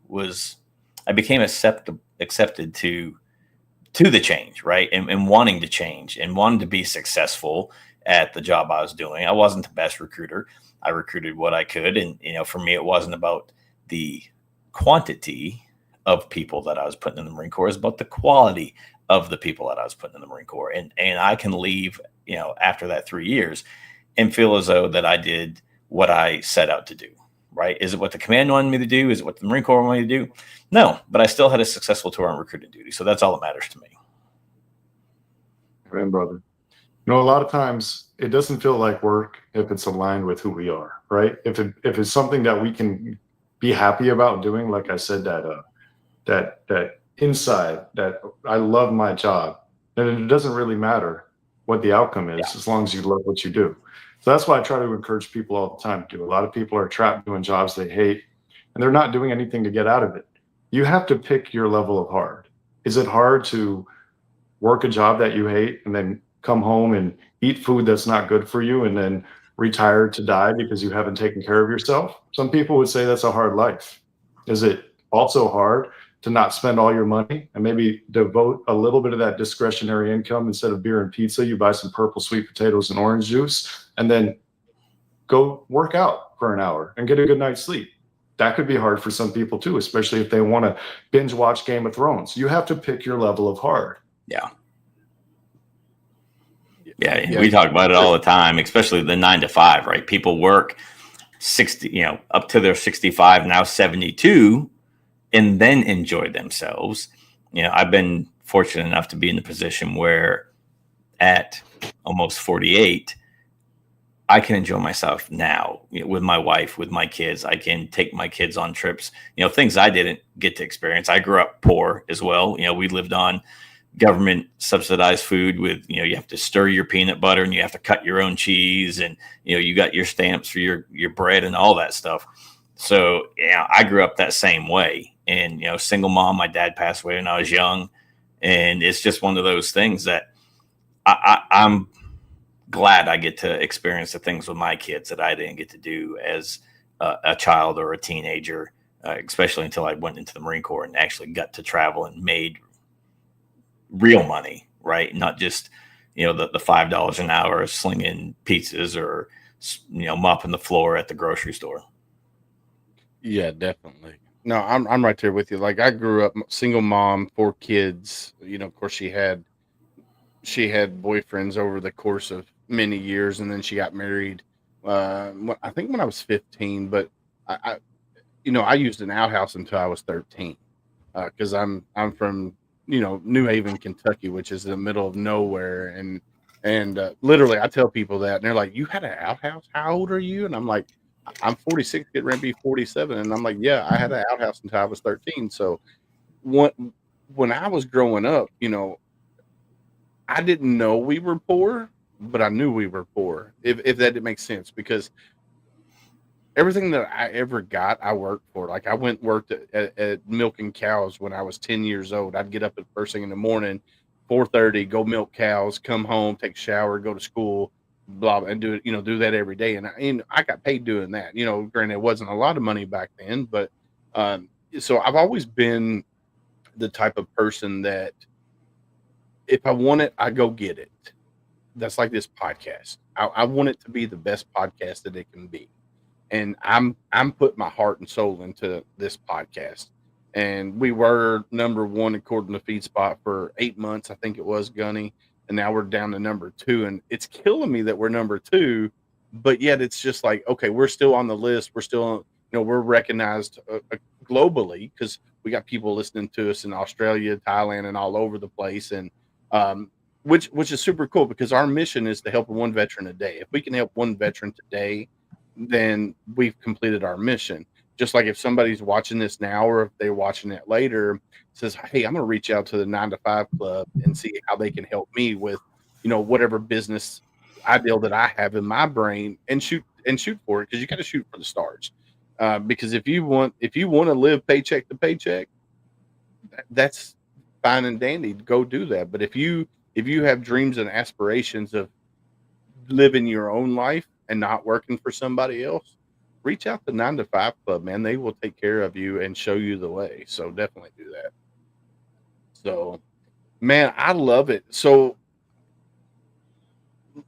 became accepted to to the change, right? And wanting to change and wanting to be successful at the job I was doing. I wasn't the best recruiter. I recruited what I could. And, for me, it wasn't about the quantity of people that I was putting in the Marine Corps. It's about the quality of the people that I was putting in the Marine Corps. And I can leave, after that 3 years and feel as though that I did what I set out to do, right? Is it what the command wanted me to do? Is it what the Marine Corps wanted me to do? No, but I still had a successful tour on recruiting duty. So that's all that matters to me. Amen, brother. A lot of times it doesn't feel like work if it's aligned with who we are, right? If it's something that we can be happy about doing, like I said, that inside that I love my job, then it doesn't really matter what the outcome is as long as you love what you do. So that's why I try to encourage people all the time to do. A lot of people are trapped doing jobs they hate, and they're not doing anything to get out of it. You have to pick your level of hard. Is it hard to work a job that you hate and then come home and eat food that's not good for you and then retire to die because you haven't taken care of yourself? Some people would say that's a hard life. Is it also hard to not spend all your money and maybe devote a little bit of that discretionary income? Instead of beer and pizza, you buy some purple sweet potatoes and orange juice and then go work out for an hour and get a good night's sleep? That could be hard for some people too, especially if they want to binge watch Game of Thrones. You have to pick your level of hard. Yeah. We talk about it all the time, especially the 9 to 5, right? People work 60, up to their 65, now 72, and then enjoy themselves. I've been fortunate enough to be in the position where at almost 48, I can enjoy myself now with my wife, with my kids. I can take my kids on trips, things I didn't get to experience. I grew up poor as well. We lived on government subsidized food with, you have to stir your peanut butter and you have to cut your own cheese and, you got your stamps for your bread and all that stuff. So, I grew up that same way and, single mom, my dad passed away when I was young. And it's just one of those things that I'm glad I get to experience the things with my kids that I didn't get to do as a child or a teenager, especially until I went into the Marine Corps and actually got to travel and made real money, right? Not just, the $5 an hour slinging pizzas or, mopping the floor at the grocery store. Yeah, definitely. No, I'm right there with you. Like I grew up single mom, 4 kids. Of course she had boyfriends over the course of many years, and then she got married. I think when I was 15, but I used an outhouse until I was 13, because I'm from New Haven, Kentucky, which is in the middle of nowhere, and literally I tell people that, and they're like, "You had an outhouse? How old are you?" And I'm like, "I'm 46, getting ready to be 47," and I'm like, "Yeah, I had an outhouse until I was 13." So when I was growing up, I didn't know we were poor, but I knew we were poor, if that makes sense, because everything that I ever got, I worked for. Like I worked at milking cows when I was 10 years old. I'd get up at first thing in the morning, 4:30, go milk cows, come home, take a shower, go to school, blah, and do it, do that every day. And I got paid doing that. Granted, it wasn't a lot of money back then, but so I've always been the type of person that if I want it, I go get it. That's like this podcast. I want it to be the best podcast that it can be. And I'm putting my heart and soul into this podcast. And we were number 1 according to FeedSpot for 8 months, I think it was, Gunny. And now we're down to number 2. And it's killing me that we're number 2, but yet it's just like, okay, we're still on the list. We're still, we're recognized globally because we got people listening to us in Australia, Thailand, and all over the place. And which is super cool because our mission is to help 1 veteran a day. If we can help 1 veteran today, then we've completed our mission. Just like if somebody's watching this now or if they're watching it later, says, "Hey, I'm going to reach out to the 9 to 5 club and see how they can help me with, whatever business ideal that I have in my brain and shoot for it." Because you got to shoot for the stars. Because if you want to live paycheck to paycheck, that's fine and dandy. Go do that. But if you have dreams and aspirations of living your own life and not working for somebody else, reach out to 9 to 5 club, man. They will take care of you and show you the way. So definitely do that. So Man, I love it. So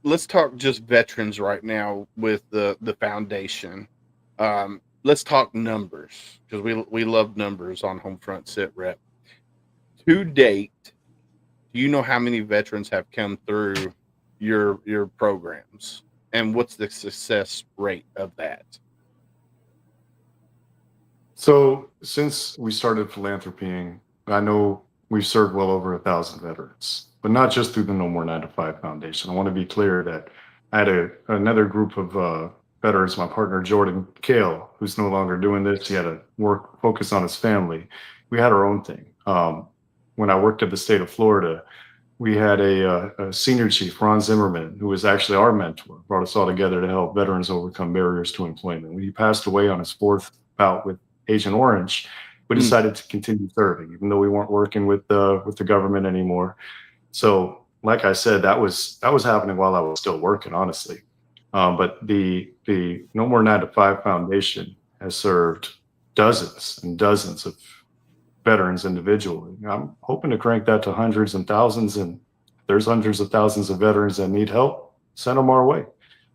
let's talk just veterans right now with the foundation. Let's talk numbers because we love numbers on Homefront Sitrep. To date, do you know how many veterans have come through your programs, and what's the success rate of that? So since we started philanthropying, I know we've served well over 1,000 veterans, but not just through the No More 9 to 5 Foundation. I want to be clear that I had another group of veterans, my partner Jordan Kale, who's no longer doing this. He had to focus on his family. We had our own thing. When I worked at the state of Florida, we had a senior chief, Ron Zimmerman, who was actually our mentor, brought us all together to help veterans overcome barriers to employment. When he passed away on his 4th bout with Agent Orange, we decided to continue serving, even though we weren't working with the government anymore. So, like I said, that was happening while I was still working, honestly. But the No More 9 to 5 Foundation has served dozens and dozens of veterans individually. I'm hoping to crank that to hundreds and thousands. And there's hundreds of thousands of veterans that need help. Send them our way.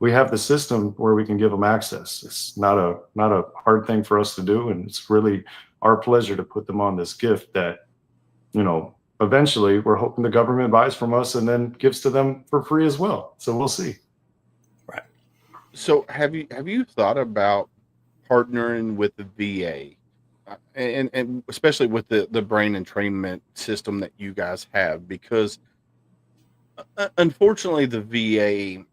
We have the system where we can give them access. It's not a hard thing for us to do, and it's really our pleasure to put them on this gift that, eventually we're hoping the government buys from us and then gives to them for free as well. So we'll see. Right. So have you thought about partnering with the VA, and especially with the brain entrainment system that you guys have? Because unfortunately, the VA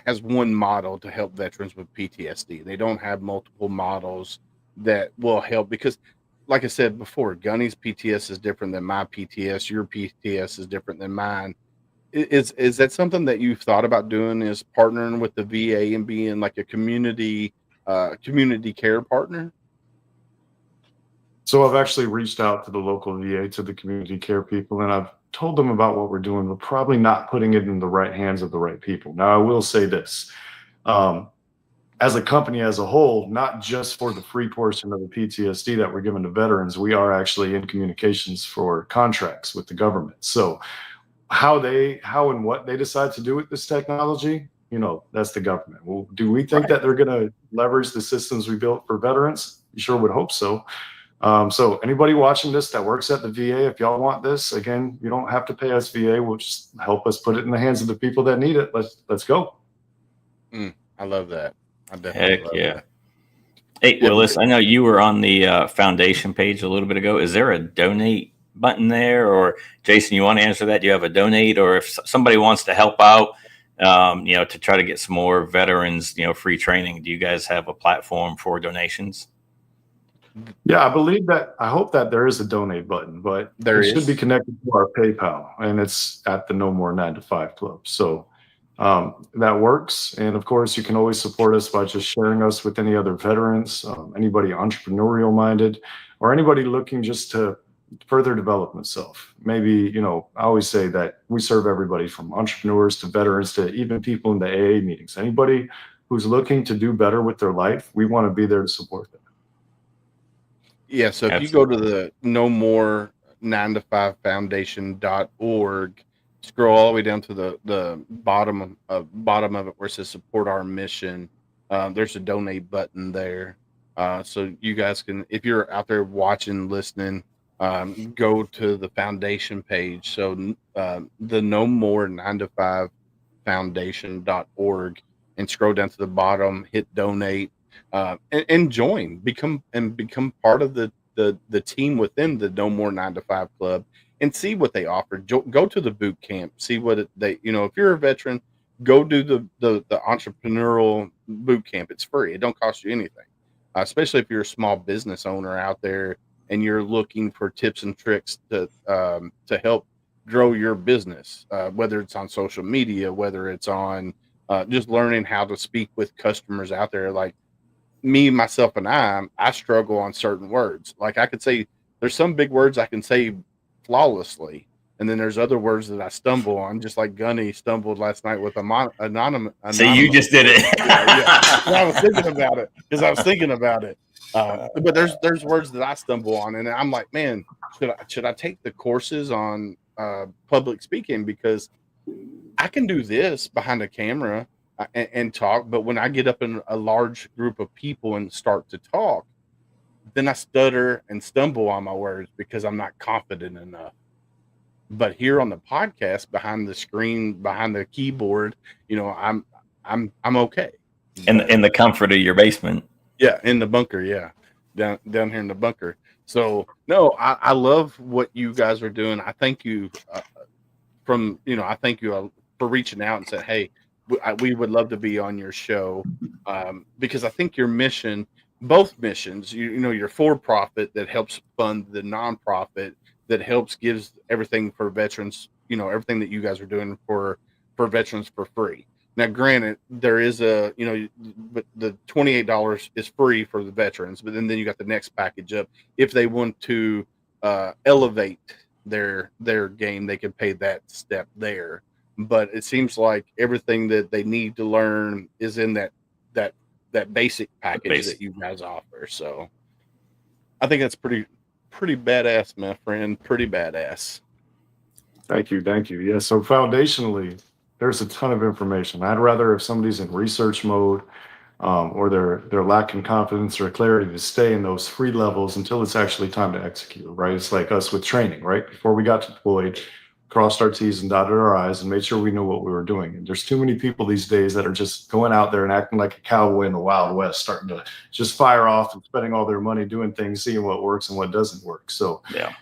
has one model to help veterans with PTSD. They don't have multiple models that will help because, like I said before, Gunny's PTS is different than my PTS. Your PTS is different than mine. Is that something that you've thought about doing? Is partnering with the VA and being like a community care partner? So I've actually reached out to the local VA, to the community care people, and I've told them about what we're doing. We're probably not putting it in the right hands of the right people. Now, I will say this. As a company as a whole, not just for the free portion of the PTSD that we're giving to veterans, we are actually in communications for contracts with the government. So how and what they decide to do with this technology, that's the government. Well, do we think that they're going to leverage the systems we built for veterans? We sure would hope so. So anybody watching this that works at the VA, if y'all want this, again, you don't have to pay us VA. We'll just help us put it in the hands of the people that need it. Let's go. I love that. I definitely love that. Hey, Willis, I know you were on the foundation page a little bit ago. Is there a donate button there? Or Jason, you want to answer that? Do you have a donate? Or if somebody wants to help out, to try to get some more veterans, free training, do you guys have a platform for donations? Yeah, I hope that there is a donate button, but it should be connected to our PayPal, and it's at the No More 9 to 5 Club. So that works. And of course, you can always support us by just sharing us with any other veterans, anybody entrepreneurial minded, or anybody looking just to further develop themselves. Maybe, I always say that we serve everybody from entrepreneurs to veterans to even people in the AA meetings. Anybody who's looking to do better with their life, we want to be there to support them. Yeah, so if you go to the No More 9 to 5 Foundation.org, scroll all the way down to the bottom of it where it says support our mission. There's a donate button there. So you guys can, if you're out there watching, listening, go to the foundation page. So the No More 9 to 5 Foundation.org, and scroll down to the bottom, hit donate. And join, become part of the team within the No More 9 to 5 Club, and see what they offer. Go to the boot camp, see what if you're a veteran, go do the entrepreneurial boot camp. It's free. It don't cost you anything. Especially if you're a small business owner out there and you're looking for tips and tricks to help grow your business, whether it's on social media, whether it's on just learning how to speak with customers out there. Like me, myself, and I struggle on certain words. Like I could say, there's some big words I can say flawlessly, and then there's other words that I stumble on, just like Gunny stumbled last night with anonymous. So you just did it. Yeah. I was thinking about it but there's words that I stumble on, and I'm like, man, should I take the courses on public speaking, because I can do this behind a camera and talk, but when I get up in a large group of people and start to talk, then I stutter and stumble on my words because I'm not confident enough. But here on the podcast, behind the screen, behind the keyboard, I'm okay. In the comfort of your basement. Yeah, in the bunker. Yeah, down here in the bunker. So no, I love what you guys are doing. I thank you I thank you for reaching out and said, hey, we would love to be on your show, because I think your mission, both missions, your for profit that helps fund the nonprofit that helps gives everything for veterans, everything that you guys are doing for veterans for free. Now, granted, there is but the $28 is free for the veterans, but then you got the next package up. If they want to elevate their game, they can pay that step there. But it seems like everything that they need to learn is in that basic package that you guys offer. So I think that's pretty badass, my friend. Pretty badass. Thank you. Yeah. So foundationally, there's a ton of information. I'd rather if somebody's in research mode, or they're lacking confidence or clarity, to stay in those free levels until it's actually time to execute. Right? It's like us with training. Right? Before we got deployed, crossed our T's and dotted our I's and made sure we knew what we were doing. And there's too many people these days that are just going out there and acting like a cowboy in the Wild West, starting to just fire off and spending all their money doing things, seeing what works and what doesn't work. So yeah.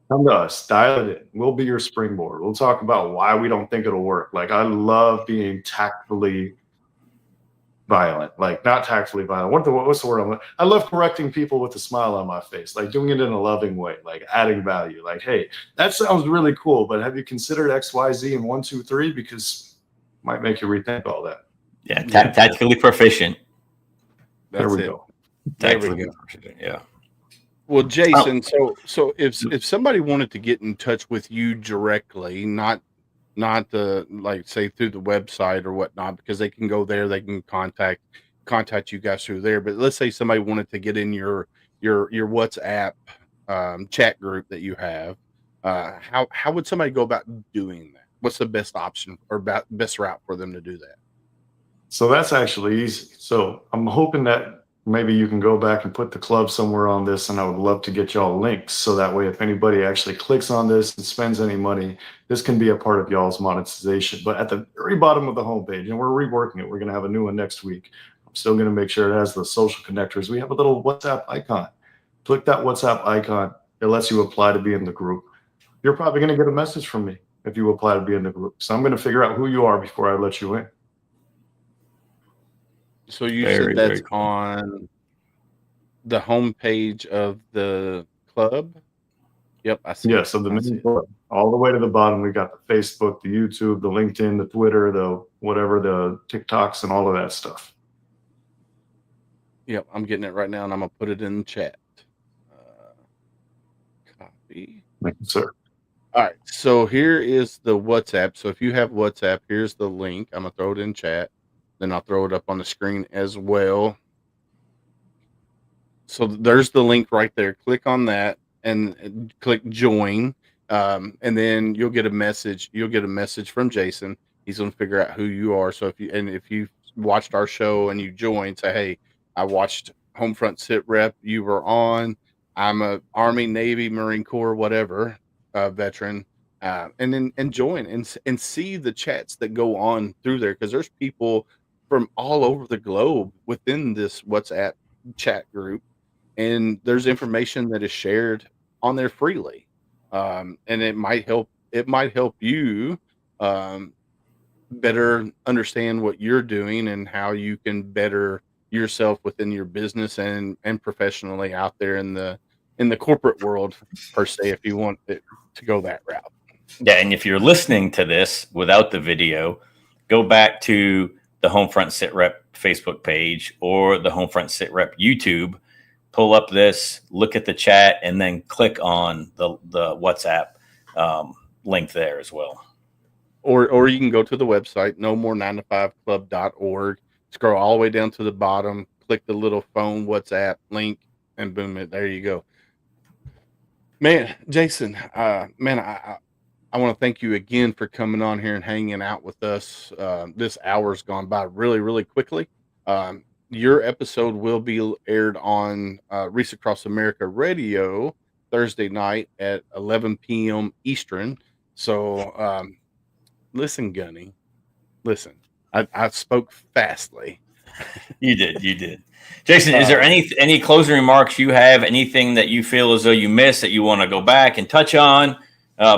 Come to us, dial it in. We'll be your springboard. We'll talk about why we don't think it'll work. Like, I love being tactfully violent, like not tactfully violent. What's the word? I love correcting people with a smile on my face, like doing it in a loving way, like adding value. Like, hey, that sounds really cool, but have you considered X, Y, Z, and 1, 2, 3? Because it might make you rethink all that. Yeah, tactically proficient. There we go. Tactically proficient. Yeah. Well, Jason, so if somebody wanted to get in touch with you directly, not like say through the website or whatnot, because they can go there, they can contact you guys through there. But let's say somebody wanted to get in your WhatsApp chat group that you have, how would somebody go about doing that? What's the best option or best route for them to do that? So that's actually easy. So I'm hoping that maybe you can go back and put the club somewhere on this, and I would love to get y'all links. So that way, if anybody actually clicks on this and spends any money, this can be a part of y'all's monetization. But at the very bottom of the homepage, and we're reworking it, we're going to have a new one next week. I'm still going to make sure it has the social connectors. We have a little WhatsApp icon. Click that WhatsApp icon. It lets you apply to be in the group. You're probably going to get a message from me if you apply to be in the group. So I'm going to figure out who you are before I let you in. So you said that's cool. On the homepage of the club? Yep, I see. Yeah, so the main club, all the way to the bottom, we got the Facebook, the YouTube, the LinkedIn, the Twitter, the whatever, the TikToks, and all of that stuff. Yep, I'm getting it right now, and I'm going to put it in the chat. Copy. Thank you, sir. All right, so here is the WhatsApp. So if you have WhatsApp, here's the link. I'm going to throw it in chat. Then I'll throw it up on the screen as well. So there's the link right there. Click on that and click join. And then you'll get a message. You'll get a message from Jason. He's going to figure out who you are. So if you watched our show and you joined, say, hey, I watched Homefront Sitrep. You were on. I'm a Army, Navy, Marine Corps, whatever, veteran. And then join and see the chats that go on through there, because there's people from all over the globe within this WhatsApp chat group, and there's information that is shared on there freely, and it might help you better understand what you're doing and how you can better yourself within your business and professionally out there in the corporate world per se, if you want it to go that route. Yeah, and if you're listening to this without the video, go back to the Homefront Sitrep Facebook page or the Homefront Sitrep YouTube, pull up this, look at the chat, and then click on the WhatsApp link there as well. Or you can go to the website, nomore9to5club.org, scroll all the way down to the bottom, click the little phone WhatsApp link, and boom, there you go. Man, Jason, I want to thank you again for coming on here and hanging out with us. This hour's gone by really, really quickly. Your episode will be aired on Reese Across America Radio Thursday night at 11 p.m. Eastern. So listen, Gunny, listen. I spoke fastly. You did. Jason, is there any closing remarks you have? Anything that you feel as though you missed that you want to go back and touch on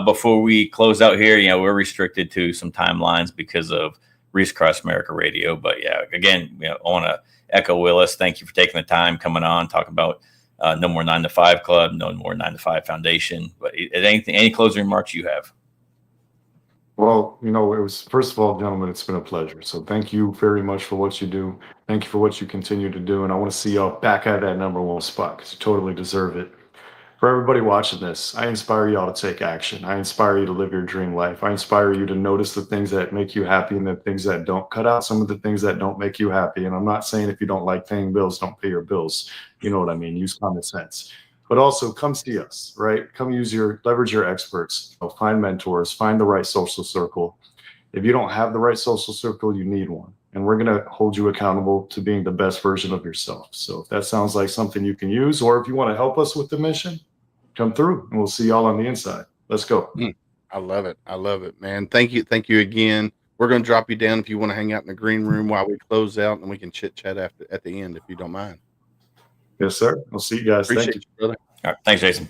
before we close out here? You know, we're restricted to some timelines because of Reese Across America Radio. But yeah, again, I want to echo Willis. Thank you for taking the time coming on, talking about No More 9 to 5 Club, No More 9 to 5 Foundation. But any closing remarks you have? Well, it was, first of all, gentlemen, it's been a pleasure. So thank you very much for what you do. Thank you for what you continue to do. And I want to see y'all back at that #1 spot because you totally deserve it. For everybody watching this, I inspire y'all to take action. I inspire you to live your dream life. I inspire you to notice the things that make you happy and the things that don't. Cut out some of the things that don't make you happy. And I'm not saying if you don't like paying bills, don't pay your bills. You know what I mean? Use common sense. But also come see us, right? Come leverage your experts, find mentors, find the right social circle. If you don't have the right social circle, you need one. And we're going to hold you accountable to being the best version of yourself. So if that sounds like something you can use, or if you want to help us with the mission, come through and we'll see y'all on the inside. Let's go. I love it, man. Thank you again. We're going to drop you down if you want to hang out in the green room while we close out, and we can chit chat at the end if you don't mind. Yes, sir. We'll see you guys. Appreciate Thank you, brother. All right, thanks, Jason.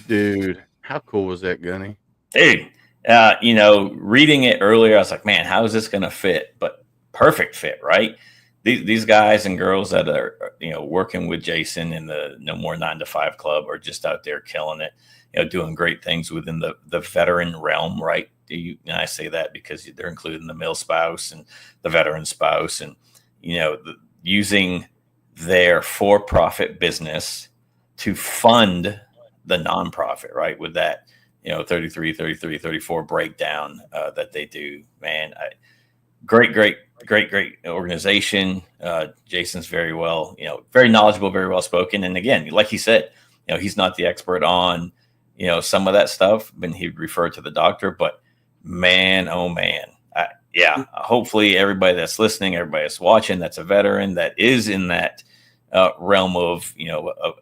Dude, how cool was that, Gunny? Dude, reading it earlier, I was like, man, how is this going to fit? But perfect fit, right? These guys and girls that are, working with Jason in the No More 9 to 5 Club are just out there killing it, doing great things within the veteran realm, right? And I say that because they're including the male spouse and the veteran spouse and, using their for-profit business to fund the nonprofit, right? With that, 33, 34 breakdown that they do, man. Great organization. Jason's very knowledgeable, very well spoken. And again, like he said, he's not the expert on, some of that stuff, but he'd refer to the doctor, but man, oh man. Hopefully everybody that's listening, everybody that's watching, that's a veteran that is in that realm of,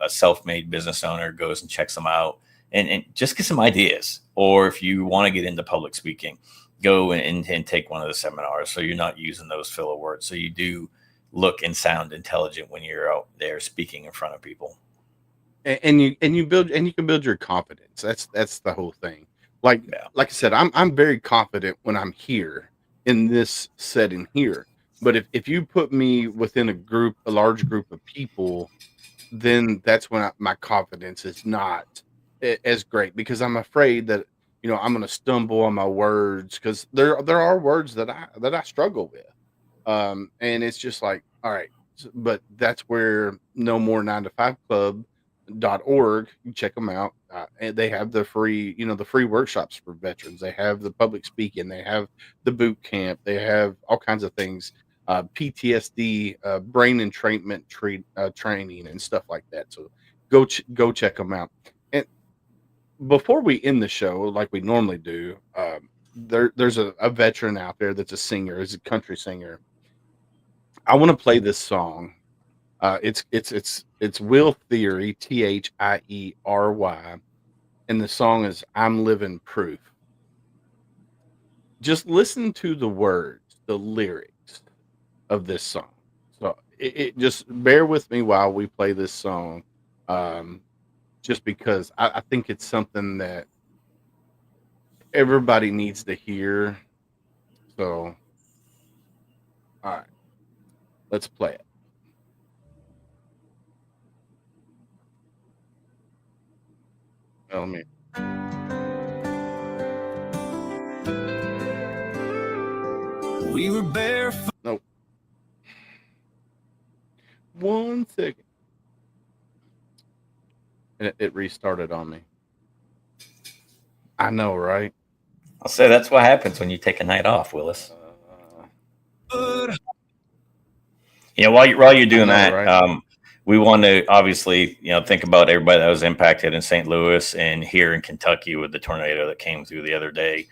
a self-made business owner goes and checks them out and just get some ideas. Or if you want to get into public speaking, go and take one of the seminars. So you're not using those filler words. So you do look and sound intelligent when you're out there speaking in front of people. And you can build your confidence. That's the whole thing. Like I said, I'm very confident when I'm here in this setting here. But if you put me within a large group of people, then that's when my confidence is not as great, because I'm afraid that, I'm going to stumble on my words, because there are words that I struggle with. And it's just like, all right, but that's where No More 9 to 5 Club.org, you check them out. And they have the free, the free workshops for veterans. They have the public speaking. They have the boot camp. They have all kinds of things, PTSD, brain entrainment training and stuff like that. So go check them out. And before we end the show, like we normally do, there's a veteran out there that's a singer, is a country singer. I want to play this song. It's Will Theory, Thiery, and the song is "I'm Living Proof." Just listen to the words, the lyrics of this song. So it just bear with me while we play this song, just because I think it's something that everybody needs to hear. So, all right, let's play it. Let me. We were barefoot. Nope. 1 second. And it restarted on me. I know, right? I'll say that's what happens when you take a night off, Willis. While you're doing that, right? we want to obviously, think about everybody that was impacted in St. Louis and here in Kentucky with the tornado that came through the other day.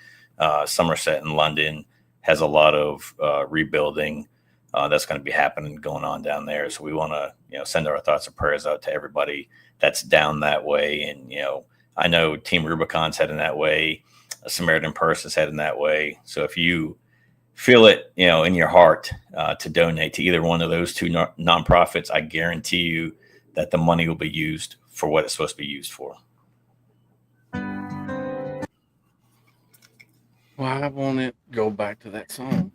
Somerset and London has a lot of rebuilding that's going to be happening going on down there. So we want to, send our thoughts and prayers out to everybody that's down that way. And, I know Team Rubicon's heading that way. Samaritan Purse is heading that way. So if you feel it, in your heart to donate to either one of those two nonprofits, I guarantee you that the money will be used for what it's supposed to be used for. Why won't it go back to that song?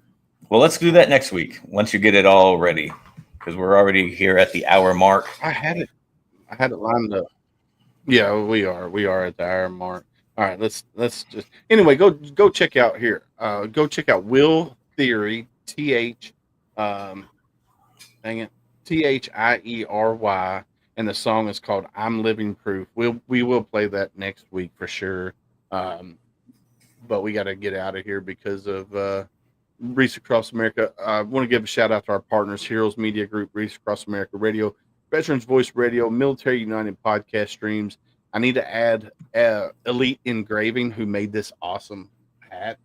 Well, let's do that next week once you get it all ready, because we're already here at the hour mark. I had it lined up. Yeah, we are at the hour mark. All right, let's just anyway go check out here. Go check out Will Theory, THIERY, and the song is called "I'm Living Proof." We will play that next week for sure. But we got to get out of here because of Reese Across America. I want to give a shout out to our partners: Heroes Media Group, Reese Across America Radio, Veterans Voice Radio, Military United Podcast Streams. I need to add Elite Engraving, who made this awesome hat.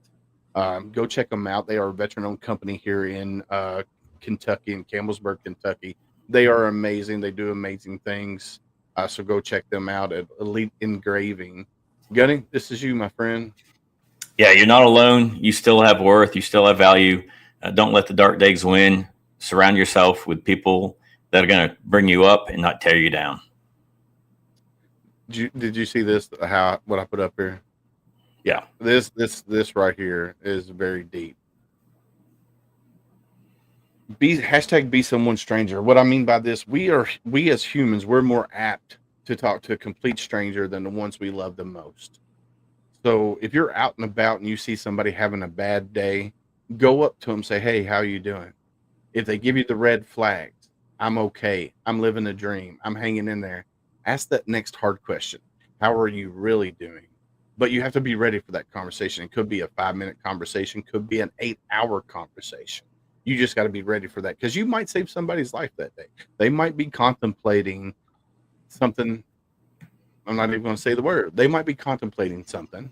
Go check them out. They are a veteran-owned company here in Kentucky, in Campbellsburg, Kentucky. They are amazing. They do amazing things. So go check them out at Elite Engraving. Gunny, this is you, my friend. Yeah, you're not alone. You still have worth. You still have value. Don't let the dark days win. Surround yourself with people that are going to bring you up and not tear you down. Did you see this? What I put up here? Yeah. This right here is very deep. Be someone stranger. What I mean by this, we as humans, we're more apt to talk to a complete stranger than the ones we love the most. So if you're out and about and you see somebody having a bad day, go up to them, say, "Hey, how you doing?" If they give you the red flags, "I'm okay. I'm living a dream. I'm hanging in there." Ask that next hard question. How are you really doing? But you have to be ready for that conversation. It could be a 5-minute conversation, could be an 8-hour conversation. You just got to be ready for that, because you might save somebody's life that day. They might be contemplating something. I'm not even going to say the word. They might be contemplating something,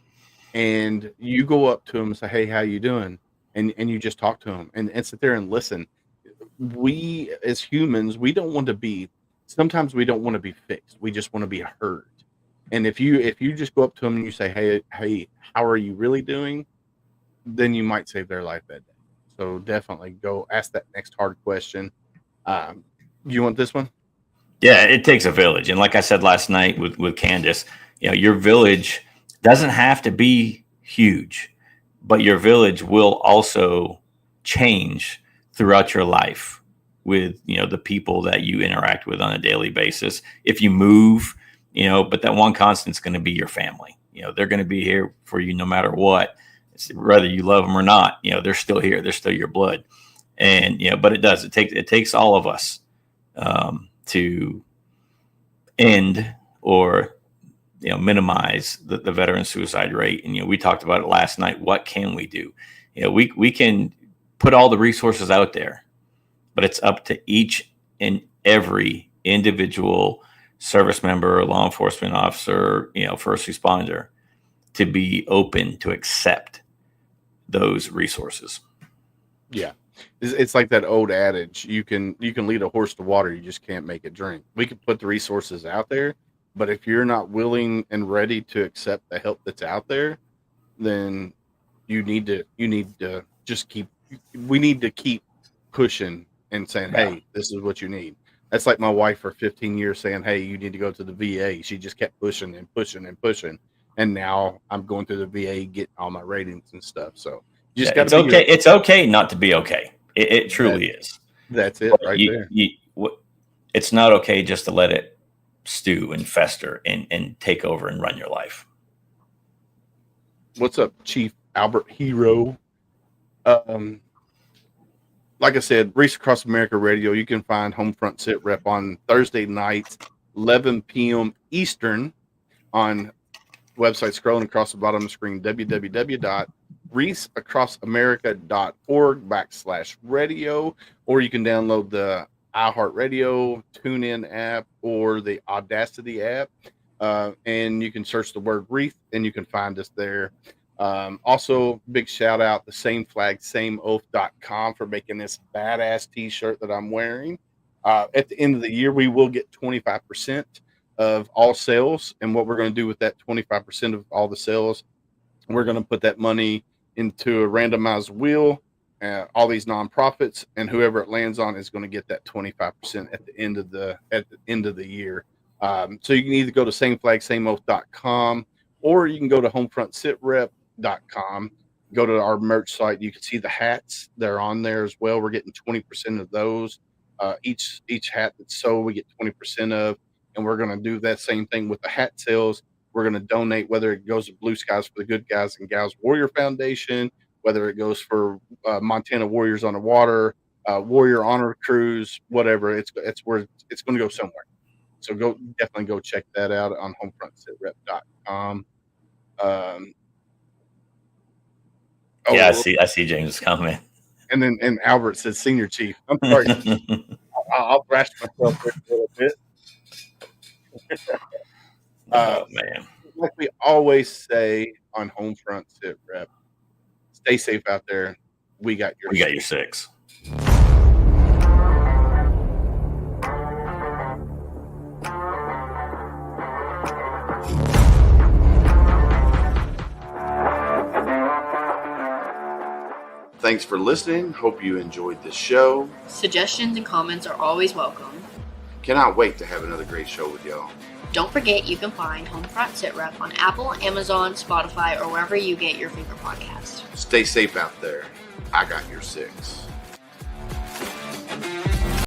and you go up to them and say, "Hey, how you doing?" And you just talk to them and sit there and listen. We as humans, sometimes we don't want to be fixed. We just want to be heard. And if you just go up to them and you say, hey, how are you really doing? Then you might save their life that day. So definitely go ask that next hard question. You want this one? Yeah, it takes a village. And like I said last night with Candace, your village doesn't have to be huge, but your village will also change throughout your life with, the people that you interact with on a daily basis. If you move, but that one constant is going to be your family. They're going to be here for you no matter what, whether you love them or not. They're still here. They're still your blood. And, but it takes all of us to end or, minimize the veteran suicide rate. And, we talked about it last night. What can we do? We can put all the resources out there, but it's up to each and every individual service member, law enforcement officer, first responder, to be open to accept those resources. Yeah. It's like that old adage, you can lead a horse to water, you just can't make it drink. We can put the resources out there, but if you're not willing and ready to accept the help that's out there, then we need to keep pushing and saying, "Hey, this is what you need." That's like my wife for 15 years saying, "Hey, you need to go to the VA." She just kept pushing and pushing and pushing. And now I'm going to the VA, getting all my ratings and stuff. So you just got to be okay. It's okay not to be okay. It truly is. That's it right there. It's not okay just to let it stew and fester and take over and run your life. What's up, Chief Albert Hero? Like I said, Reese Across America Radio. You can find Homefront Sitrep on Thursday nights, 11 p.m. Eastern, on website scrolling across the bottom of the screen, www.reeseacrossamerica.org/radio, or you can download the iHeartRadio, TuneIn app, or the Audacity app. And you can search the word wreath and you can find us there. Also, big shout out to sameflagsameoath.com for making this badass t-shirt that I'm wearing. At the end of the year, we will get 25% of all sales. And what we're going to do with that 25% of all the sales, we're going to put that money into a randomized wheel, all these nonprofits, and whoever it lands on is going to get that 25% at the end of the year. So you can either go to sameflagsameoath.com or you can go to homefrontsitrep.com. Go to our merch site. You can see the hats. They're on there as well. We're getting 20% of those. Each hat that's sold, we get 20% of. And we're going to do that same thing with the hat sales. We're going to donate, whether it goes to Blue Skies for the Good Guys and Gals Warrior Foundation, whether it goes for Montana Warriors on the Water, Warrior Honor Cruise, whatever. It's where it's going to go somewhere. So definitely go check that out on homefrontsitrep.com. Yeah, I see James' comment. And Albert says senior chief. I'm sorry. I'll thrash myself there a little bit. Oh man. Like we always say on Homefront Sitrep, stay safe out there. We got your six. Thanks for listening. Hope you enjoyed the show. Suggestions and comments are always welcome. Cannot wait to have another great show with y'all. Don't forget you can find Homefront Sitrep on Apple, Amazon, Spotify, or wherever you get your favorite podcasts. Stay safe out there. I got your six.